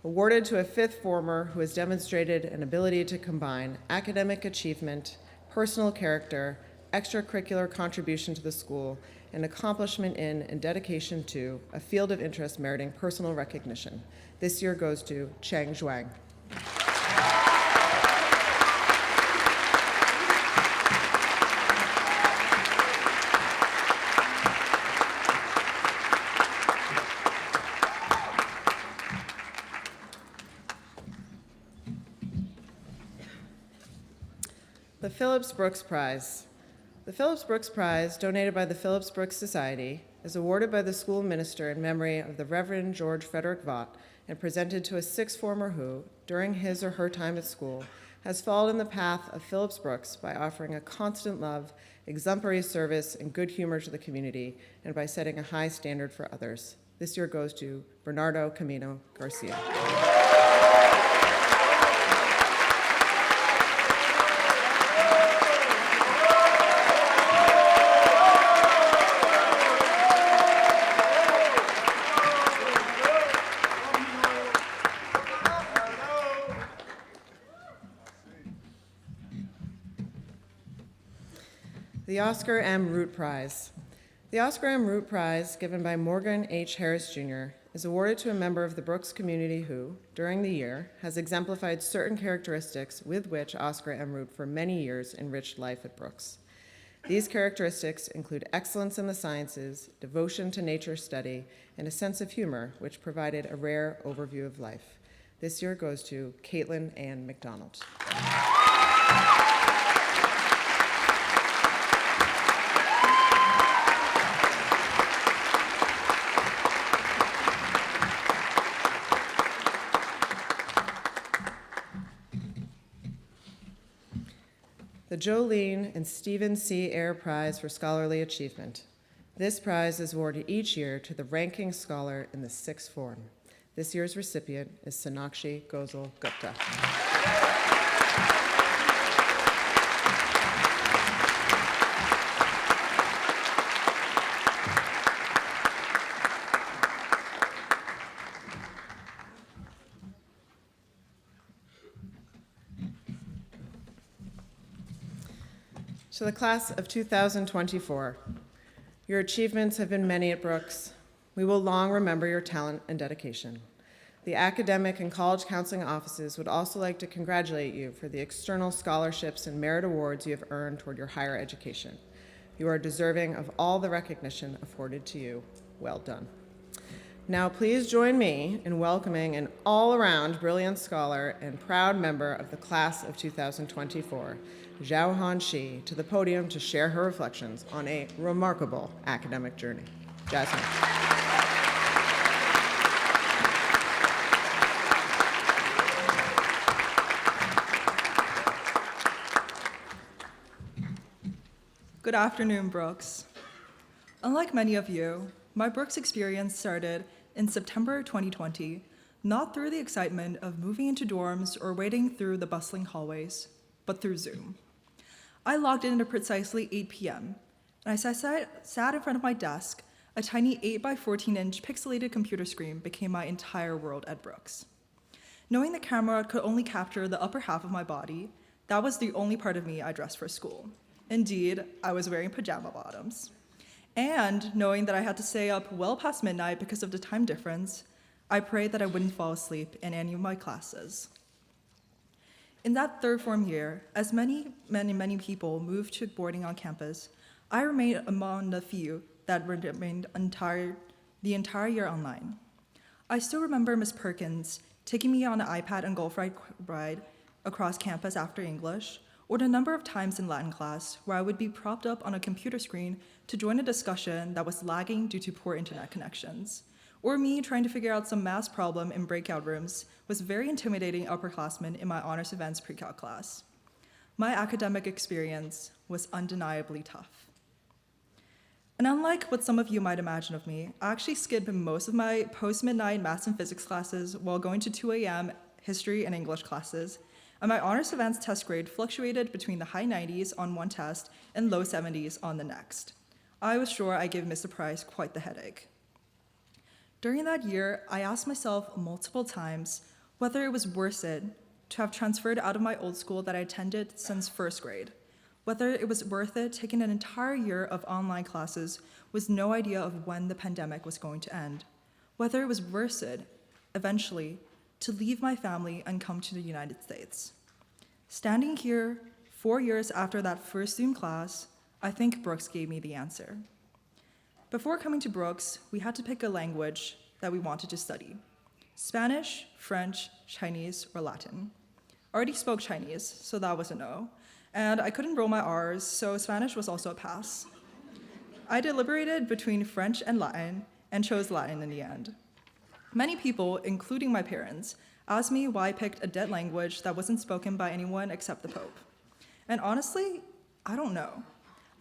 awarded to a fifth former who has demonstrated an ability to combine academic achievement, personal character, extracurricular contribution to the school, and accomplishment in and dedication to a field of interest meriting personal recognition. This year goes to Cheng Zhuang. The Phillips Brooks Prize. The Phillips Brooks Prize, donated by the Phillips Brooks Society, is awarded by the school minister in memory of the Reverend George Frederick Vaught and presented to a sixth former who, during his or her time at school, has followed in the path of Phillips Brooks by offering a constant love exemplary service, and good humor to the community, and by setting a high standard for others. This year goes to Bernardo Camino Garcia. The Oscar M. Root Prize. The Oscar M. Root Prize, given by Morgan H. Harris Jr., is awarded to a member of the Brooks community who, during the year, has exemplified certain characteristics with which Oscar M. Root for many years enriched life at Brooks. These characteristics include excellence in the sciences, devotion to nature study, and a sense of humor, which provided a rare overview of life. This year goes to Caitlin Ann McDonald. The Jolene and Stephen C. Eyre Prize for Scholarly Achievement. This prize is awarded each year to the ranking scholar in the sixth form. This year's recipient is Sonakshi Gozal Gupta. To the class of 2024, your achievements have been many at Brooks. We will long remember your talent and dedication. The academic and college counseling offices would also like to congratulate you for the external scholarships and merit awards you have earned toward your higher education. You are deserving of all the recognition afforded to you. Well done. Now please join me in welcoming an all-around brilliant scholar and proud member of the class of 2024, Zhao Han Shi, to the podium to share her reflections on a remarkable academic journey. Jasmine. Good afternoon, Brooks. Unlike many of you, my Brooks experience started in September 2020, not through the excitement of moving into dorms or wading through the bustling hallways, but through Zoom. I logged in at precisely 8 p.m., and I sat in front of my desk. A tiny 8x14-inch pixelated computer screen became my entire world at Brooks. Knowing the camera could only capture the upper half of my body, that was the only part of me I dressed for school. Indeed, I was wearing pajama bottoms. And knowing that I had to stay up well past midnight because of the time difference, I prayed that I wouldn't fall asleep in any of my classes. In that third form year, as many people moved to boarding on campus, I remained among the few that remained the entire year online. I still remember Miss Perkins taking me on an iPad and golf ride across campus after English, or the number of times in Latin class where I would be propped up on a computer screen to join a discussion that was lagging due to poor internet connections, or me trying to figure out some math problem in breakout rooms with very intimidating upperclassmen in my honors events pre-calc class. My academic experience was undeniably tough. And unlike what some of you might imagine of me, I actually skipped most of my post-midnight maths and physics classes while going to 2 a.m. history and English classes, and my honors events test grade fluctuated between the high 90s on one test and low 70s on the next. I was sure I gave Mr. Price quite the headache. During that year, I asked myself multiple times whether it was worth it to have transferred out of my old school that I attended since first grade, whether it was worth it taking an entire year of online classes with no idea of when the pandemic was going to end, whether it was worth it, eventually, to leave my family and come to the United States. Standing here 4 years after that first Zoom class, I think Brooks gave me the answer. Before coming to Brooks, we had to pick a language that we wanted to study: Spanish, French, Chinese, or Latin. I already spoke Chinese, so that was a no, and I couldn't roll my R's, so Spanish was also a pass. I deliberated between French and Latin and chose Latin in the end. Many people, including my parents, asked me why I picked a dead language that wasn't spoken by anyone except the Pope. And honestly, I don't know.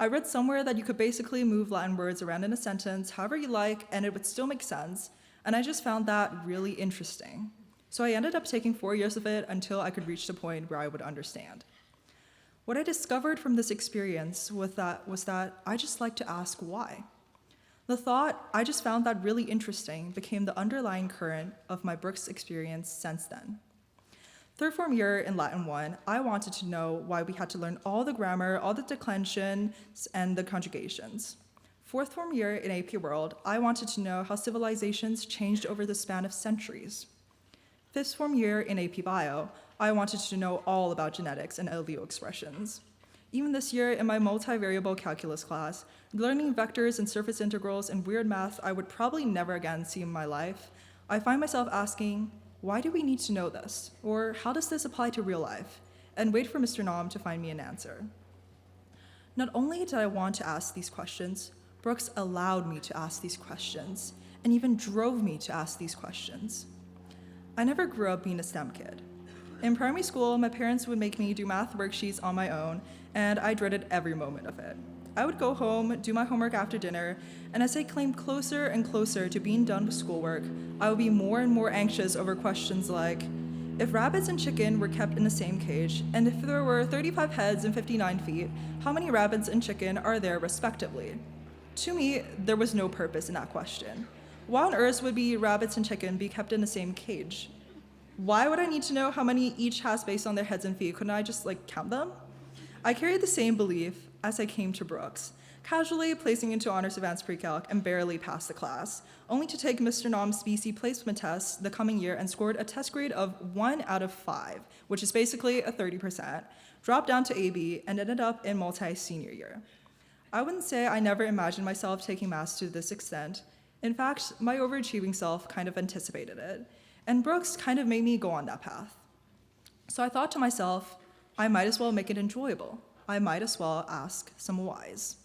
I read somewhere that you could basically move Latin words around in a sentence however you like, and it would still make sense, and I just found that really interesting. So I ended up taking 4 years of it until I could reach the point where I would understand. What I discovered from this experience was that I just like to ask why. The thought, I just found that really interesting, became the underlying current of my Brooks experience since then. Third form year in Latin 1, I wanted to know why we had to learn all the grammar, all the declensions, and the conjugations. Fourth form year in AP World, I wanted to know how civilizations changed over the span of centuries. Fifth form year in AP Bio, I wanted to know all about genetics and LVO expressions. Even this year in my multivariable calculus class, learning vectors and surface integrals and weird math I would probably never again see in my life, I find myself asking, why do we need to know this? Or how does this apply to real life? And wait for Mr. Nom to find me an answer. Not only did I want to ask these questions, Brooks allowed me to ask these questions, and even drove me to ask these questions. I never grew up being a STEM kid. In primary school, my parents would make me do math worksheets on my own, and I dreaded every moment of it. I would go home, do my homework after dinner, and as I came closer and closer to being done with schoolwork, I would be more and more anxious over questions like, if rabbits and chicken were kept in the same cage, and if there were 35 heads and 59 feet, how many rabbits and chicken are there respectively? To me, there was no purpose in that question. Why on earth would rabbits and chicken be kept in the same cage? Why would I need to know how many each has based on their heads and feet? Couldn't I just count them? I carried the same belief as I came to Brooks, casually placing into honors advanced pre-calc and barely passed the class, only to take Mr. Nom's BC placement test the coming year and scored a test grade of 1 out of 5, which is basically a 30%, dropped down to AB, and ended up in multi-senior year. I wouldn't say I never imagined myself taking maths to this extent. In fact, my overachieving self kind of anticipated it, and Brooks kind of made me go on that path. So I thought to myself, I might as well make it enjoyable. I might as well ask some whys.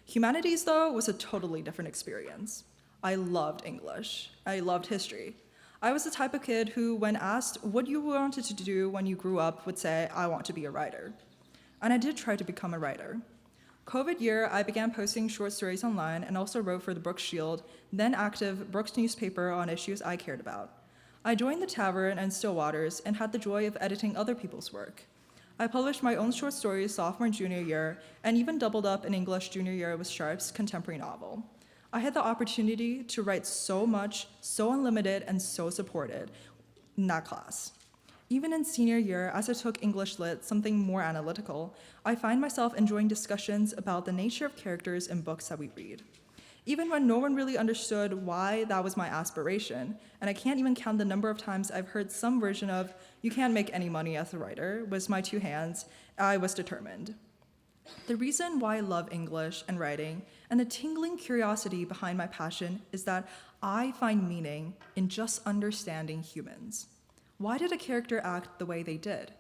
Humanities, though, was a totally different experience. I loved English. I loved history. I was the type of kid who, when asked what you wanted to do when you grew up, would say, I want to be a writer. And I did try to become a writer. COVID year, I began posting short stories online and also wrote for the Brooks Shield, then active Brooks newspaper on issues I cared about. I joined the Tavern and Still Waters and had the joy of editing other people's work. I published my own short stories sophomore and junior year, and even doubled up in English junior year with Sharp's contemporary novel. I had the opportunity to write so much, so unlimited, and so supported in that class. Even in senior year, as I took English Lit, something more analytical, I find myself enjoying discussions about the nature of characters in books that we read. Even when no one really understood why that was my aspiration, and I can't even count the number of times I've heard some version of, you can't make any money as a writer, was my two hands, I was determined. The reason why I love English and writing, and the tingling curiosity behind my passion, is that I find meaning in just understanding humans. Why did a character act the way they did?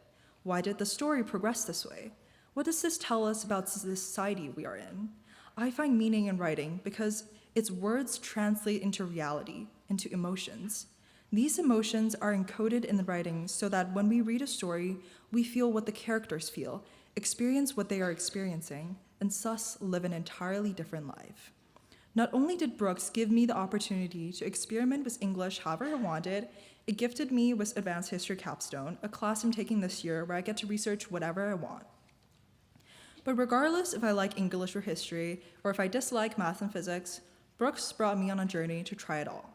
Why did the story progress this way? What does this tell us about the society we are in? I find meaning in writing because its words translate into reality, into emotions. These emotions are encoded in the writing so that when we read a story, we feel what the characters feel, experience what they are experiencing, and thus live an entirely different life. Not only did Brooks give me the opportunity to experiment with English however I wanted, it gifted me with Advanced History Capstone, a class I'm taking this year where I get to research whatever I want. But regardless if I like English or history, or if I dislike math and physics, Brooks brought me on a journey to try it all.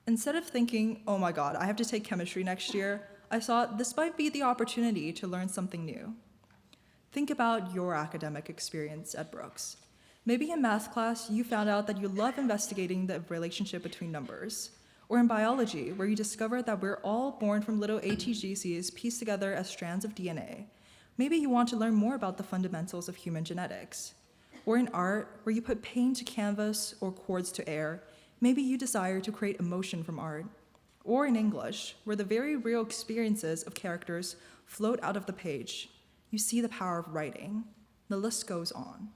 Instead of thinking, oh my god, I have to take chemistry next year, I thought this might be the opportunity to learn something new. Think about your academic experience at Brooks. Maybe in math class, you found out that you love investigating the relationship between numbers. Or in biology, where you discovered that we're all born from little ATGCs pieced together as strands of DNA. Maybe you want to learn more about the fundamentals of human genetics. Or in art, where you put paint to canvas or chords to air, maybe you desire to create emotion from art. Or in English, where the very real experiences of characters float out of the page. You see the power of writing. The list goes on.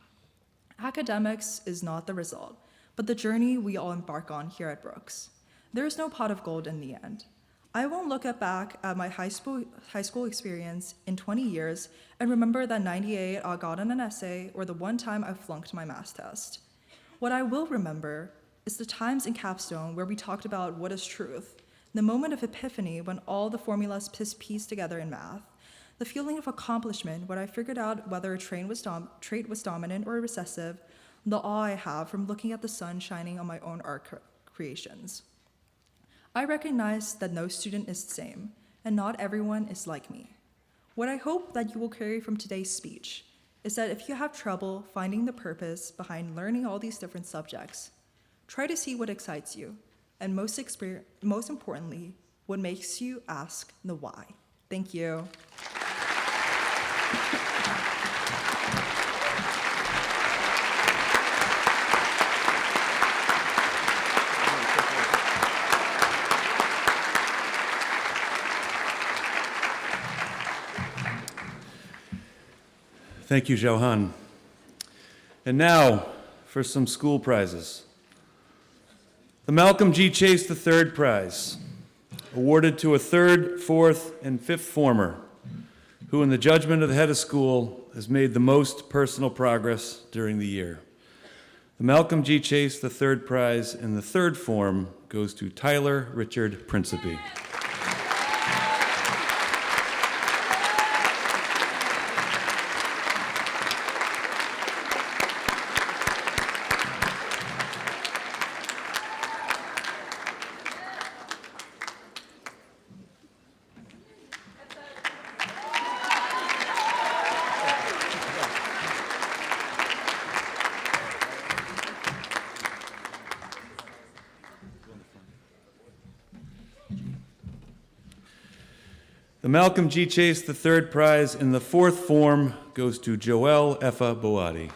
Academics is not the result, but the journey we all embark on here at Brooks. There is no pot of gold in the end. I won't look back at my high school experience in 20 years and remember that 98 I got on an essay or the one time I flunked my math test. What I will remember is the times in capstone where we talked about what is truth, the moment of epiphany when all the formulas pieced together in math, the feeling of accomplishment when I figured out whether a trait was dominant or recessive, the awe I have from looking at the sun shining on my own art creations. I recognize that no student is the same, and not everyone is like me. What I hope that you will carry from today's speech is that if you have trouble finding the purpose behind learning all these different subjects, try to see what excites you, and most importantly, what makes you ask the why. Thank you. Thank you, Johan. And now for some school prizes. The Malcolm G. Chase III Prize, awarded to a third, fourth, and fifth former who, in the judgment of the head of school, has made the most personal progress during the year. The Malcolm G. Chase III Prize in the third form goes to Tyler Richard Principe. The Malcolm G. Chase III Prize in the fourth form goes to Joelle Effa Boadi.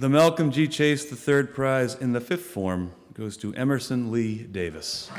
The Malcolm G. Chase III Prize in the fifth form goes to Emerson Lee Davis.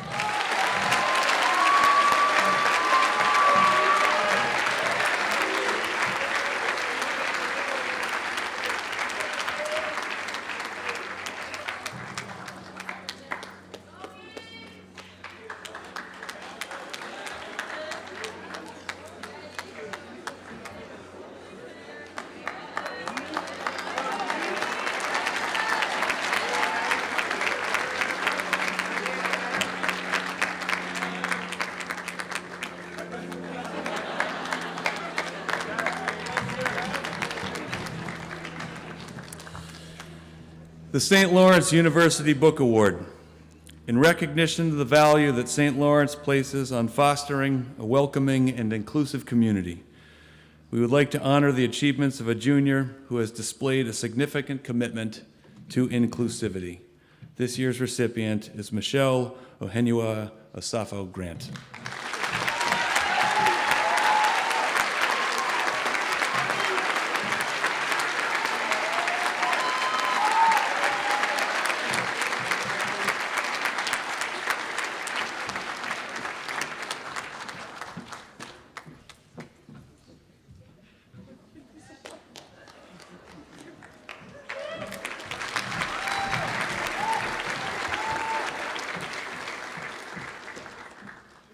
The St. Lawrence University Book Award. In recognition of the value that St. Lawrence places on fostering a welcoming and inclusive community, we would like to honor the achievements of a junior who has displayed a significant commitment to inclusivity. This year's recipient is Michelle Ohenua Osafo Grant.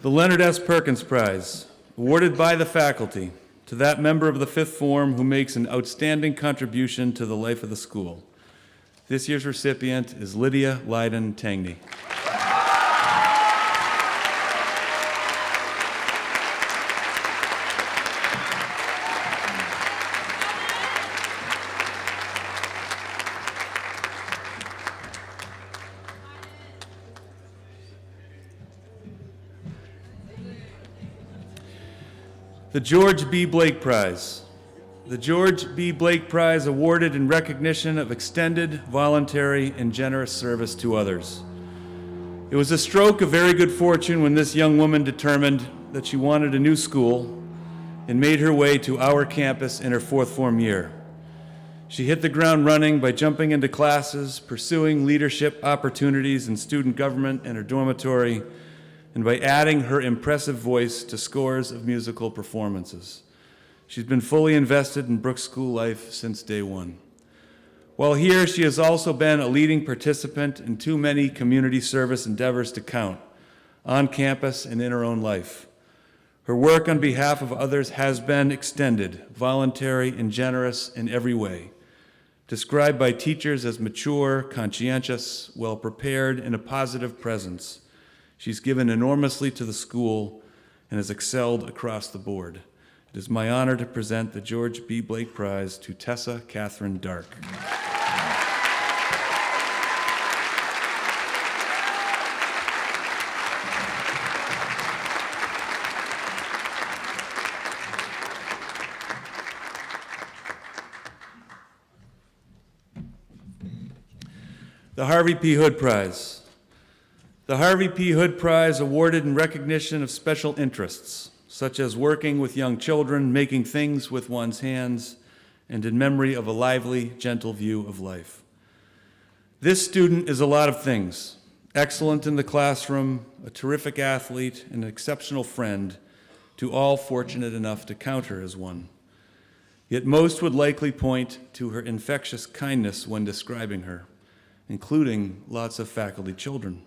The Leonard S. Perkins Prize, awarded by the faculty to that member of the fifth form who makes an outstanding contribution to the life of the school. This year's recipient is Lydia Leiden Tangney. The George B. Blake Prize. The George B. Blake Prize awarded in recognition of extended, voluntary, and generous service to others. It was a stroke of very good fortune when this young woman determined that she wanted a new school and made her way to our campus in her fourth form year. She hit the ground running by jumping into classes, pursuing leadership opportunities in student government and her dormitory, and by adding her impressive voice to scores of musical performances. She's been fully invested in Brooks School life since day one. While here, she has also been a leading participant in too many community service endeavors to count, on campus and in her own life. Her work on behalf of others has been extended, voluntary, and generous in every way, described by teachers as mature, conscientious, well-prepared, and a positive presence. She's given enormously to the school and has excelled across the board. It is my honor to present the George B. Blake Prize to Tessa Catherine Dark. The Harvey P. Hood Prize. The Harvey P. Hood Prize, awarded in recognition of special interests, such as working with young children, making things with one's hands, and in memory of a lively, gentle view of life. This student is a lot of things: excellent in the classroom, a terrific athlete, and an exceptional friend to all fortunate enough to count her as one. Yet most would likely point to her infectious kindness when describing her, including lots of faculty children.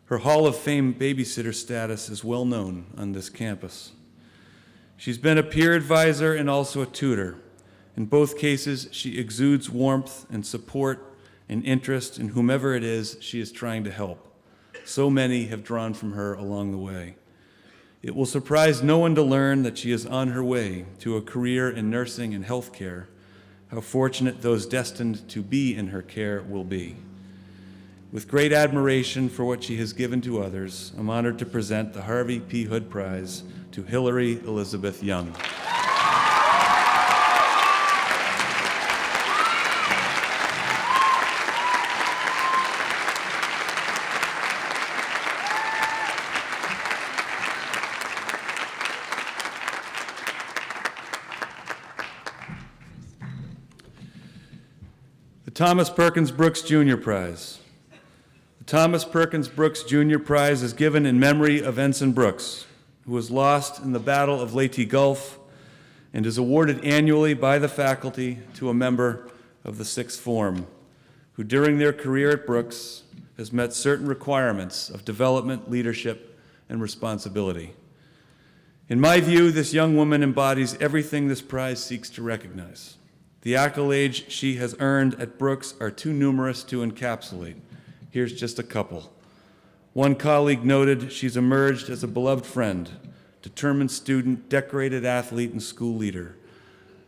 Her Hall of Fame babysitter status is well known on this campus. She's been a peer advisor and also a tutor. In both cases, she exudes warmth and support and interest in whomever it is she is trying to help. So many have drawn from her along the way. It will surprise no one to learn that she is on her way to a career in nursing and healthcare. How fortunate those destined to be in her care will be. With great admiration for what she has given to others, I'm honored to present the Harvey P. Hood Prize to Hillary Elizabeth Young. The Thomas Perkins Brooks Jr. Prize. The Thomas Perkins Brooks Jr. Prize is given in memory of Ensign Brooks, who was lost in the Battle of Leyte Gulf, and is awarded annually by the faculty to a member of the sixth form, who during their career at Brooks has met certain requirements of development, leadership, and responsibility. In my view, this young woman embodies everything this prize seeks to recognize. The accolades she has earned at Brooks are too numerous to encapsulate. Here's just a couple. One colleague noted she's emerged as a beloved friend, determined student, decorated athlete, and school leader.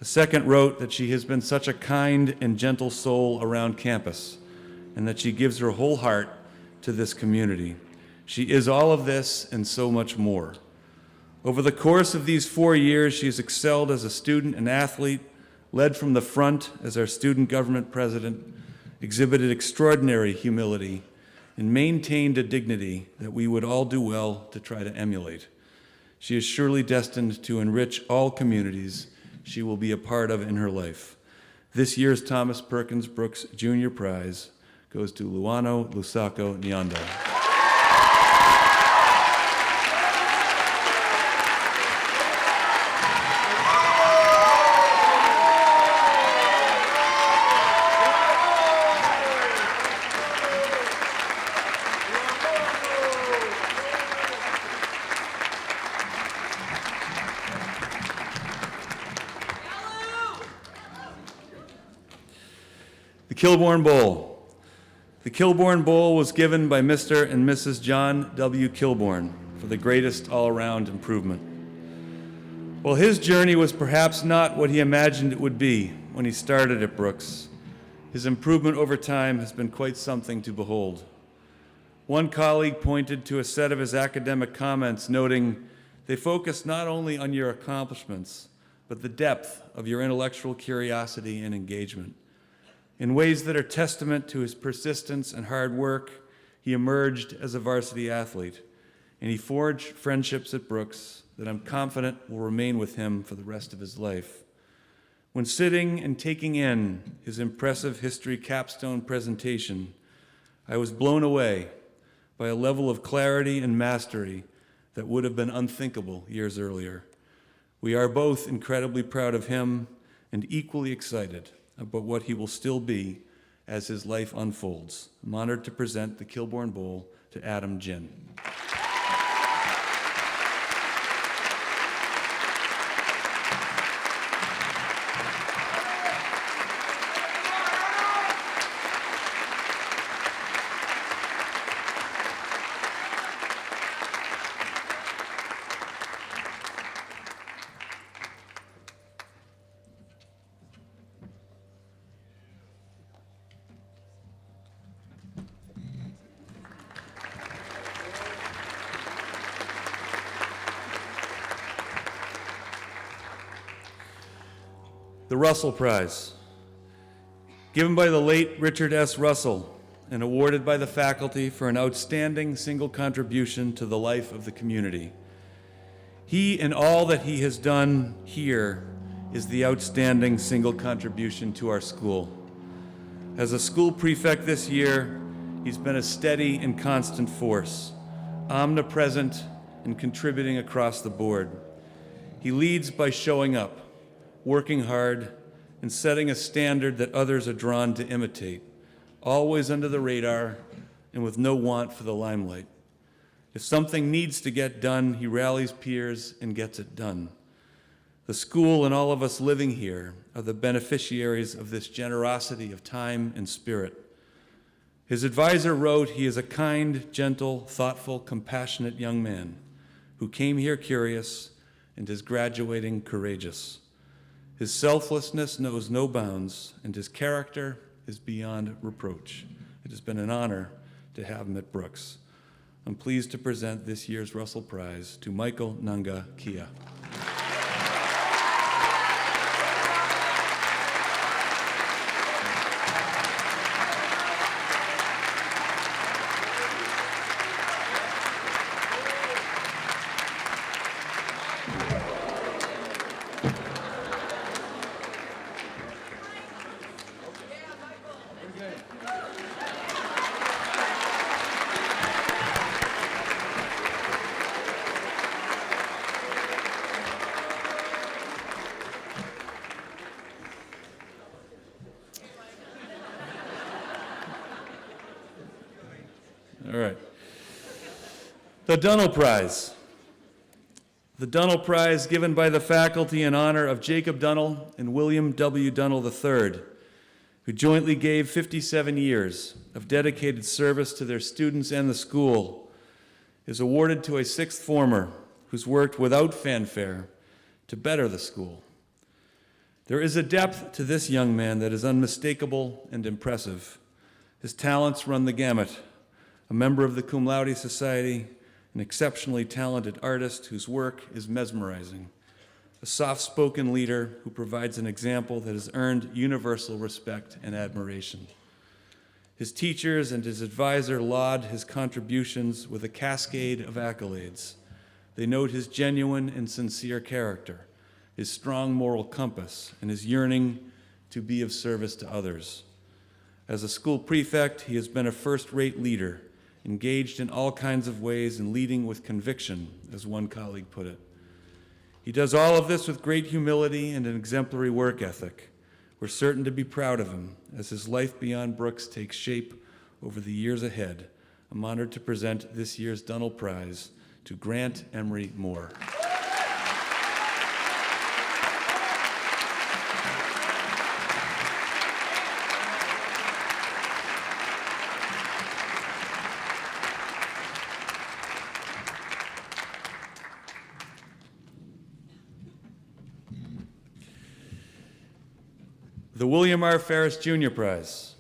A second wrote that she has been such a kind and gentle soul around campus, and that she gives her whole heart to this community. She is all of this and so much more. Over the course of these 4 years, she has excelled as a student and athlete, led from the front as our student government president, exhibited extraordinary humility, and maintained a dignity that we would all do well to try to emulate. She is surely destined to enrich all communities she will be a part of in her life. This year's Thomas Perkins Brooks Jr. Prize goes to Luano Lusako Nyanda. The Kilbourne Bowl. The Kilbourne Bowl was given by Mr. and Mrs. John W. Kilbourne for the greatest all-around improvement. While his journey was perhaps not what he imagined it would be when he started at Brooks, his improvement over time has been quite something to behold. One colleague pointed to a set of his academic comments noting, "They focus not only on your accomplishments, but the depth of your intellectual curiosity and engagement. In ways that are testament to his persistence and hard work, he emerged as a varsity athlete, and he forged friendships at Brooks that I'm confident will remain with him for the rest of his life. When sitting and taking in his impressive history capstone presentation, I was blown away by a level of clarity and mastery that would have been unthinkable years earlier. We are both incredibly proud of him and equally excited about what he will still be as his life unfolds. I'm honored to present the Kilbourne Bowl to Adam Ginn. The Russell Prize, given by the late Richard S. Russell and awarded by the faculty for an outstanding single contribution to the life of the community. He and all that he has done here is the outstanding single contribution to our school. As a school prefect this year, he's been a steady and constant force, omnipresent and contributing across the board. He leads by showing up, working hard, and setting a standard that others are drawn to imitate, always under the radar and with no want for the limelight. If something needs to get done, he rallies peers and gets it done. The school and all of us living here are the beneficiaries of this generosity of time and spirit. His advisor wrote, "He is a kind, gentle, thoughtful, compassionate young man who came here curious and is graduating courageous. His selflessness knows no bounds, and his character is beyond reproach." It has been an honor to have him at Brooks. I'm pleased to present this year's Russell Prize to Michael Nanga Kia. All right. The Dunnell Prize. The Dunnell Prize, given by the faculty in honor of Jacob Dunnell and William W. Dunnell III, who jointly gave 57 years of dedicated service to their students and the school, is awarded to a sixth former who's worked without fanfare to better the school. There is a depth to this young man that is unmistakable and impressive. His talents run the gamut. A member of the Cum Laude Society, an exceptionally talented artist whose work is mesmerizing, a soft-spoken leader who provides an example that has earned universal respect and admiration. His teachers and his advisor laud his contributions with a cascade of accolades. They note his genuine and sincere character, his strong moral compass, and his yearning to be of service to others. As a school prefect, he has been a first-rate leader, engaged in all kinds of ways and leading with conviction, as one colleague put it. He does all of this with great humility and an exemplary work ethic. We're certain to be proud of him as his life beyond Brooks takes shape over the years ahead. I'm honored to present this year's Dunnell Prize to Grant Emery Moore. The William R. Ferris Jr. Prize.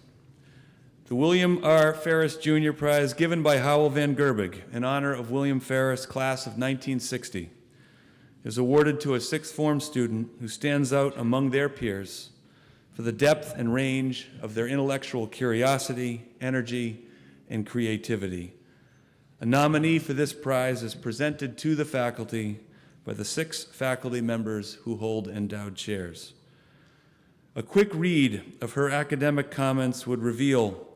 The William R. Ferris Jr. Prize, given by Howell Van Gerbig in honor of William Ferris, class of 1960, is awarded to a sixth form student who stands out among their peers for the depth and range of their intellectual curiosity, energy, and creativity. A nominee for this prize is presented to the faculty by the 6 faculty members who hold endowed chairs. A quick read of her academic comments would reveal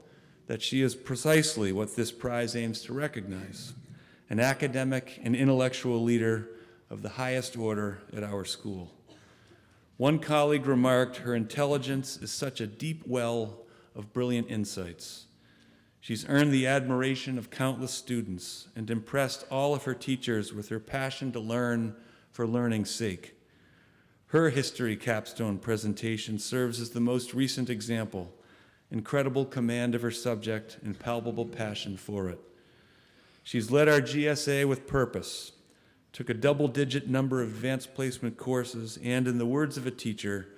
that she is precisely what this prize aims to recognize, an academic and intellectual leader of the highest order at our school. One colleague remarked, her intelligence is such a deep well of brilliant insights. She's earned the admiration of countless students and impressed all of her teachers with her passion to learn for learning's sake. Her history capstone presentation serves as the most recent example: incredible command of her subject and palpable passion for it. She's led our GSA with purpose, took a double-digit number of advanced placement courses, and, in the words of a teacher,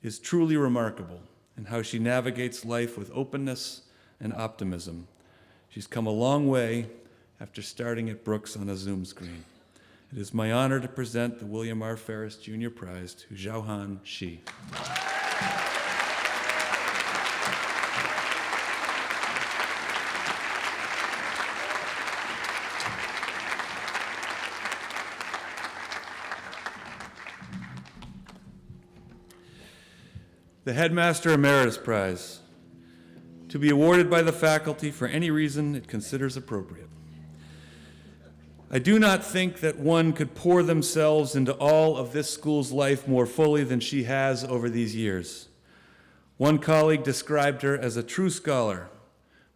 is truly remarkable in how she navigates life with openness and optimism. She's come a long way after starting at Brooks on a Zoom screen. It is my honor to present the William R. Ferris Jr. Prize to Xiaohan Shi. The Headmaster Emeritus Prize, to be awarded by the faculty for any reason it considers appropriate. I do not think that one could pour themselves into all of this school's life more fully than she has over these years. One colleague described her as a true scholar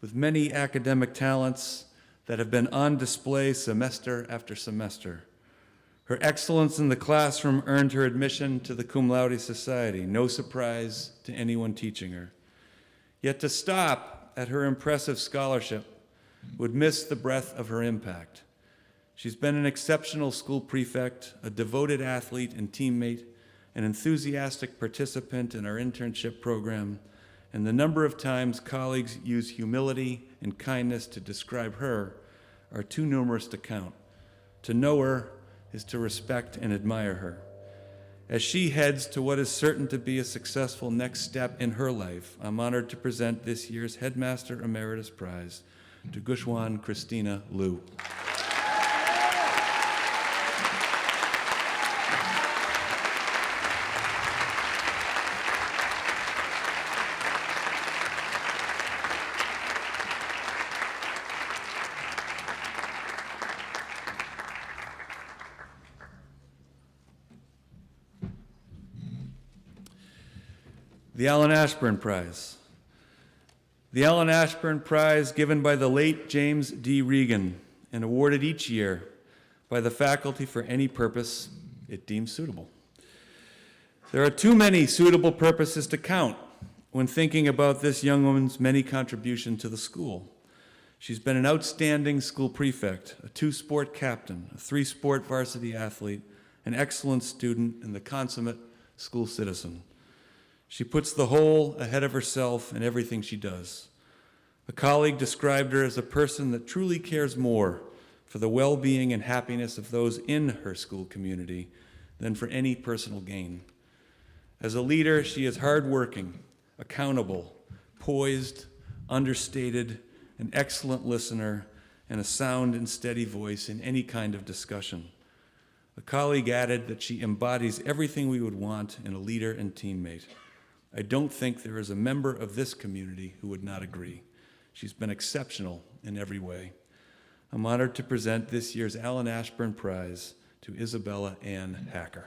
with many academic talents that have been on display semester after semester. Her excellence in the classroom earned her admission to the Cum Laude Society, no surprise to anyone teaching her. Yet to stop at her impressive scholarship would miss the breadth of her impact. She's been an exceptional school prefect, a devoted athlete and teammate, an enthusiastic participant in our internship program, and the number of times colleagues use humility and kindness to describe her are too numerous to count. To know her is to respect and admire her. As she heads to what is certain to be a successful next step in her life, I'm honored to present this year's Headmaster Emeritus Prize to Gushwan Christina Liu. The Alan Ashburn Prize. The Alan Ashburn Prize, given by the late James D. Regan and awarded each year by the faculty for any purpose it deems suitable. There are too many suitable purposes to count when thinking about this young woman's many contributions to the school. She's been an outstanding school prefect, a 2-sport captain, a 3-sport varsity athlete, an excellent student, and the consummate school citizen. She puts the whole ahead of herself in everything she does. A colleague described her as a person that truly cares more for the well-being and happiness of those in her school community than for any personal gain. As a leader, she is hardworking, accountable, poised, understated, an excellent listener, and a sound and steady voice in any kind of discussion. A colleague added that she embodies everything we would want in a leader and teammate. I don't think there is a member of this community who would not agree. She's been exceptional in every way. I'm honored to present this year's Alan Ashburn Prize to Isabella Ann Hacker.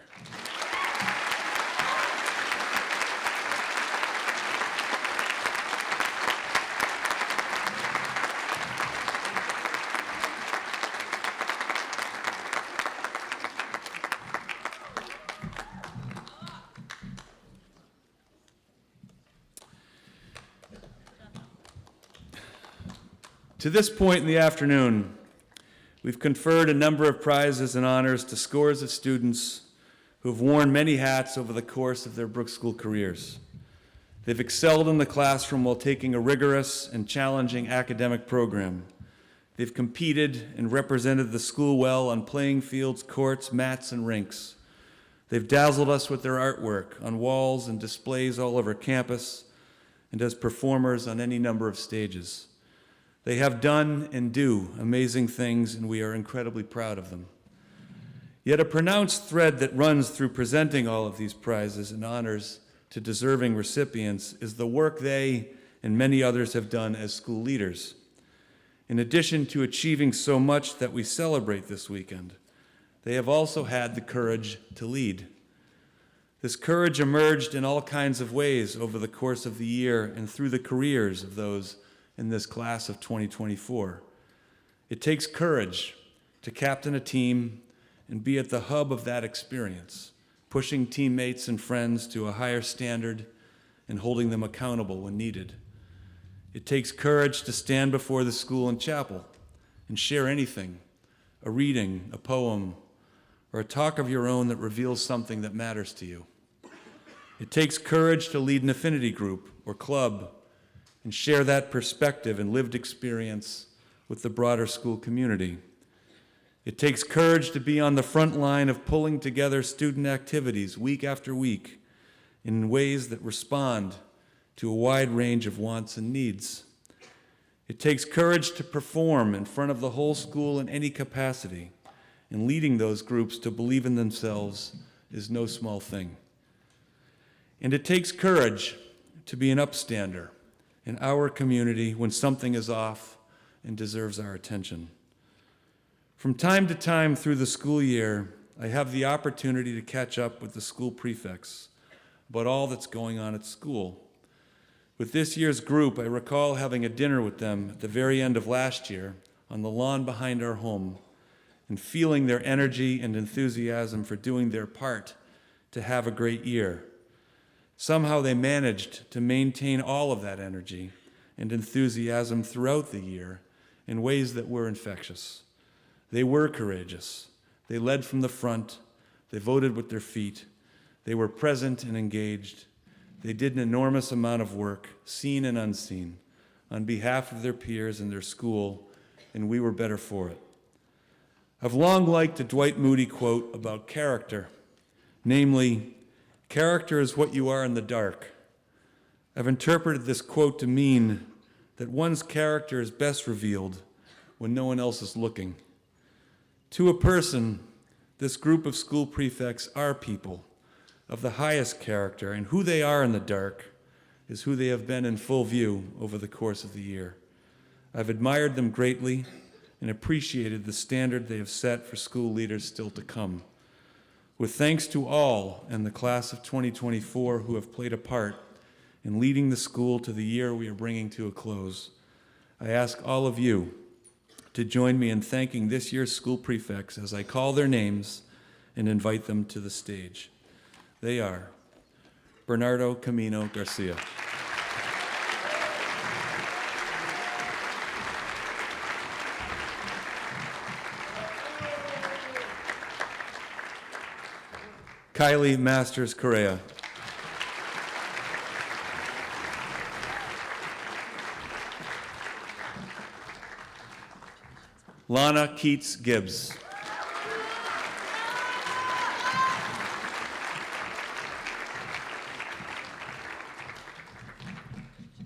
To this point in the afternoon, we've conferred a number of prizes and honors to scores of students who have worn many hats over the course of their Brooks School careers. They've excelled in the classroom while taking a rigorous and challenging academic program. They've competed and represented the school well on playing fields, courts, mats, and rinks. They've dazzled us with their artwork on walls and displays all over campus and as performers on any number of stages. They have done and do amazing things, and we are incredibly proud of them. Yet a pronounced thread that runs through presenting all of these prizes and honors to deserving recipients is the work they and many others have done as school leaders. In addition to achieving so much that we celebrate this weekend, they have also had the courage to lead. This courage emerged in all kinds of ways over the course of the year and through the careers of those in this class of 2024. It takes courage to captain a team and be at the hub of that experience, pushing teammates and friends to a higher standard and holding them accountable when needed. It takes courage to stand before the school and chapel and share anything, a reading, a poem, or a talk of your own that reveals something that matters to you. It takes courage to lead an affinity group or club and share that perspective and lived experience with the broader school community. It takes courage to be on the front line of pulling together student activities week after week in ways that respond to a wide range of wants and needs. It takes courage to perform in front of the whole school in any capacity, and leading those groups to believe in themselves is no small thing. And it takes courage to be an upstander in our community when something is off and deserves our attention. From time to time through the school year, I have the opportunity to catch up with the school prefects about all that's going on at school. With this year's group, I recall having a dinner with them at the very end of last year on the lawn behind our home and feeling their energy and enthusiasm for doing their part to have a great year. Somehow they managed to maintain all of that energy and enthusiasm throughout the year in ways that were infectious. They were courageous. They led from the front. They voted with their feet. They were present and engaged. They did an enormous amount of work, seen and unseen, on behalf of their peers and their school, and we were better for it. I've long liked a Dwight Moody quote about character, namely, "Character is what you are in the dark." I've interpreted this quote to mean that one's character is best revealed when no one else is looking. To a person, this group of school prefects are people of the highest character, and who they are in the dark is who they have been in full view over the course of the year. I've admired them greatly and appreciated the standard they have set for school leaders still to come. With thanks to all in the class of 2024 who have played a part in leading the school to the year we are bringing to a close, I ask all of you to join me in thanking this year's school prefects as I call their names and invite them to the stage. They are Bernardo Camino Garcia, Kylie Masters Correa, Lana Keats Gibbs,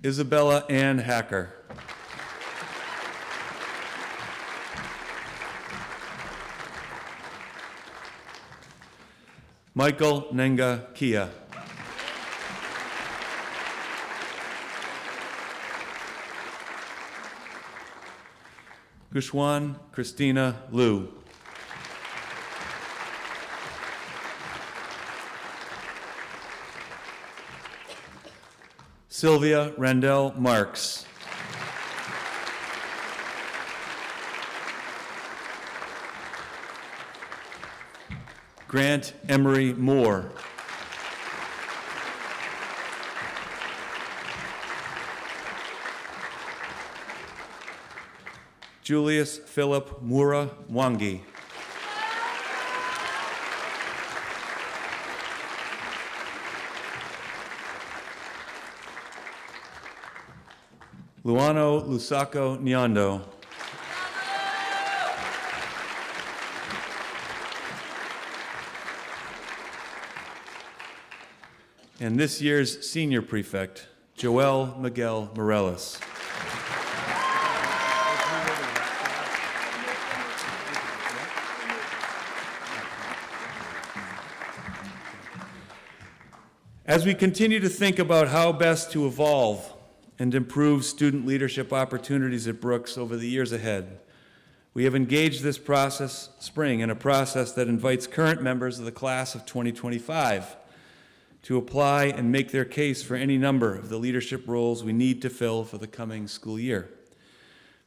Isabella Ann Hacker, Michael Nenga Kia, Gushwan Christina Liu, Sylvia Randell Marks, Grant Emery Moore, Julius Philip Mura Mwangi, Luano Lusako Nyando, and this year's senior prefect, Joel Miguel Morales. As we continue to think about how best to evolve and improve student leadership opportunities at Brooks over the years ahead, we have engaged this spring in a process that invites current members of the class of 2025 to apply and make their case for any number of the leadership roles we need to fill for the coming school year.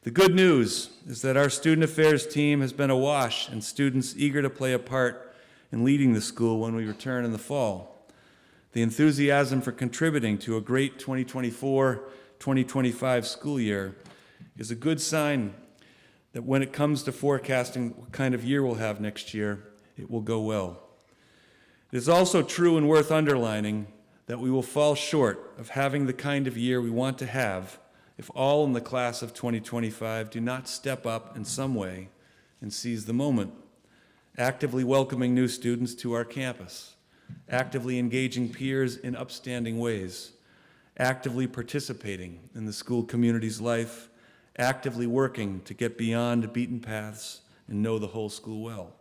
The good news is that our student affairs team has been awash and students eager to play a part in leading the school when we return in the fall. The enthusiasm for contributing to a great 2024-2025 school year is a good sign that when it comes to forecasting what kind of year we'll have next year, it will go well. It is also true and worth underlining that we will fall short of having the kind of year we want to have if all in the class of 2025 do not step up in some way and seize the moment, actively welcoming new students to our campus, actively engaging peers in upstanding ways, actively participating in the school community's life, actively working to get beyond beaten paths and know the whole school well.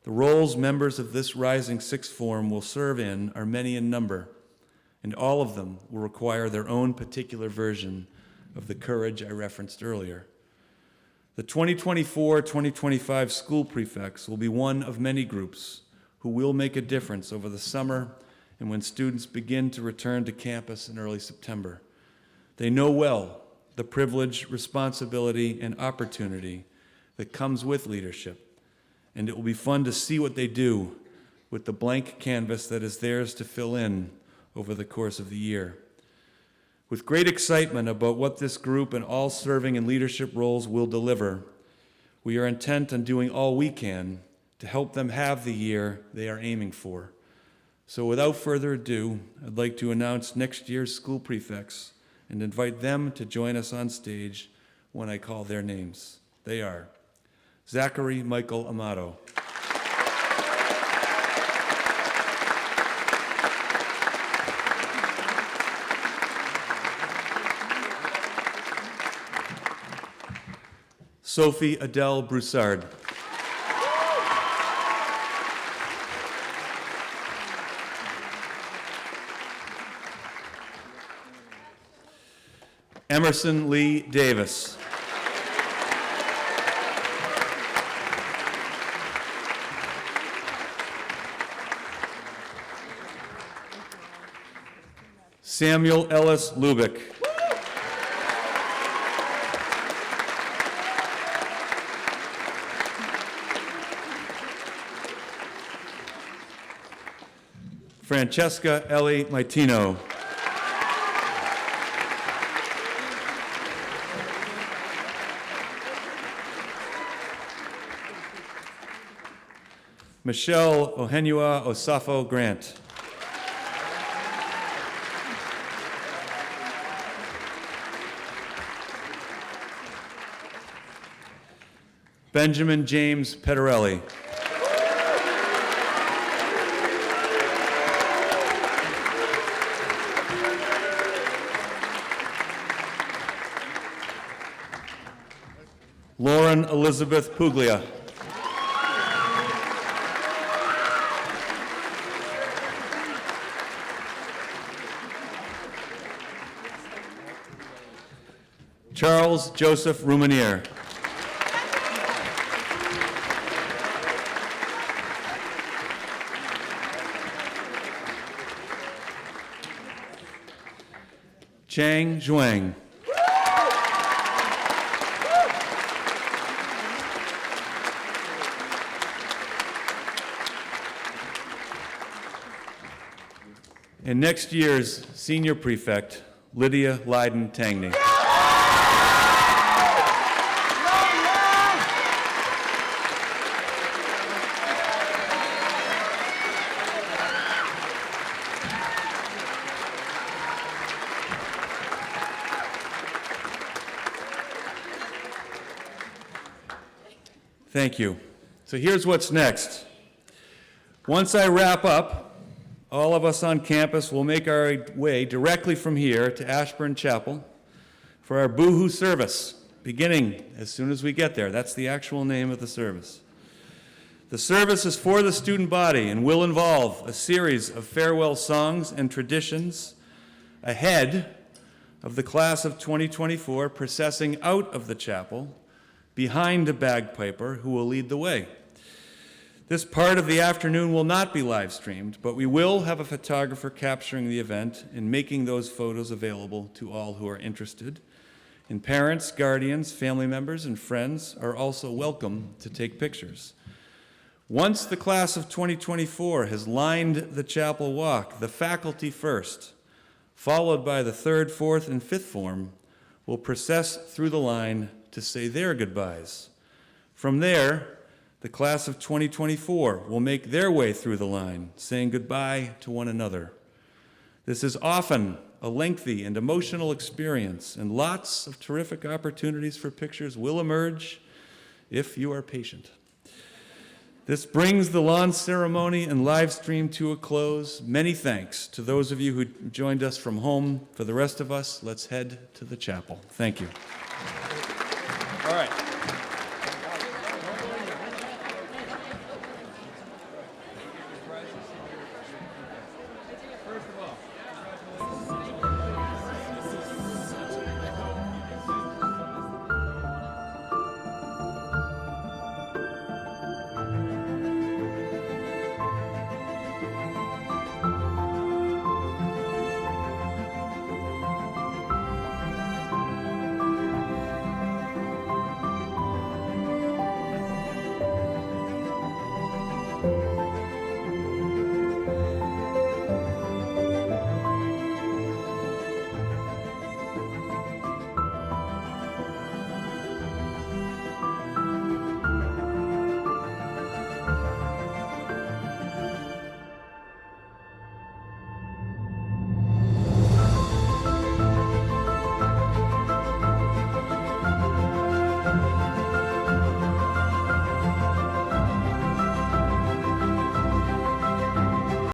The roles members of this rising sixth form will serve in are many in number, and all of them will require their own particular version of the courage I referenced earlier. The 2024-2025 school prefects will be one of many groups who will make a difference over the summer and when students begin to return to campus in early September. They know well the privilege, responsibility, and opportunity that comes with leadership, and it will be fun to see what they do with the blank canvas that is theirs to fill in over the course of the year. With great excitement about what this group and all serving in leadership roles will deliver, we are intent on doing all we can to help them have the year they are aiming for. So without further ado, I'd like to announce next year's school prefects and invite them to join us on stage when I call their names. They are Zachary Michael Amato, Sophie Adele Broussard, Emerson Lee Davis, Samuel Ellis Lubick, Francesca Ellie Maitino, Michelle Ohenua Osafo Grant, Benjamin James Petterelli, Lauren Elizabeth Puglia, Charles Joseph Rumanier, Chang Zhuang, and next year's senior prefect, Lydia Leiden Tangney. Thank you. So here's what's next. Once I wrap up, all of us on campus will make our way directly from here to Ashburn Chapel for our Boohoo service, beginning as soon as we get there. That's the actual name of the service. The service is for the student body and will involve a series of farewell songs and traditions ahead of the class of 2024 processing out of the chapel behind a bagpiper who will lead the way. This part of the afternoon will not be live streamed, but we will have a photographer capturing the event and making those photos available to all who are interested. And parents, guardians, family members, and friends are also welcome to take pictures. Once the class of 2024 has lined the chapel walk, the faculty first, followed by the 3rd, 4th, and 5th form, will process through the line to say their goodbyes. From there, the class of 2024 will make their way through the line, saying goodbye to one another. This is often a lengthy and emotional experience, and lots of terrific opportunities for pictures will emerge if you are patient. This brings the lawn ceremony and live stream to a close. Many thanks to those of you who joined us from home. For the rest of us, let's head to the chapel. Thank you. All right.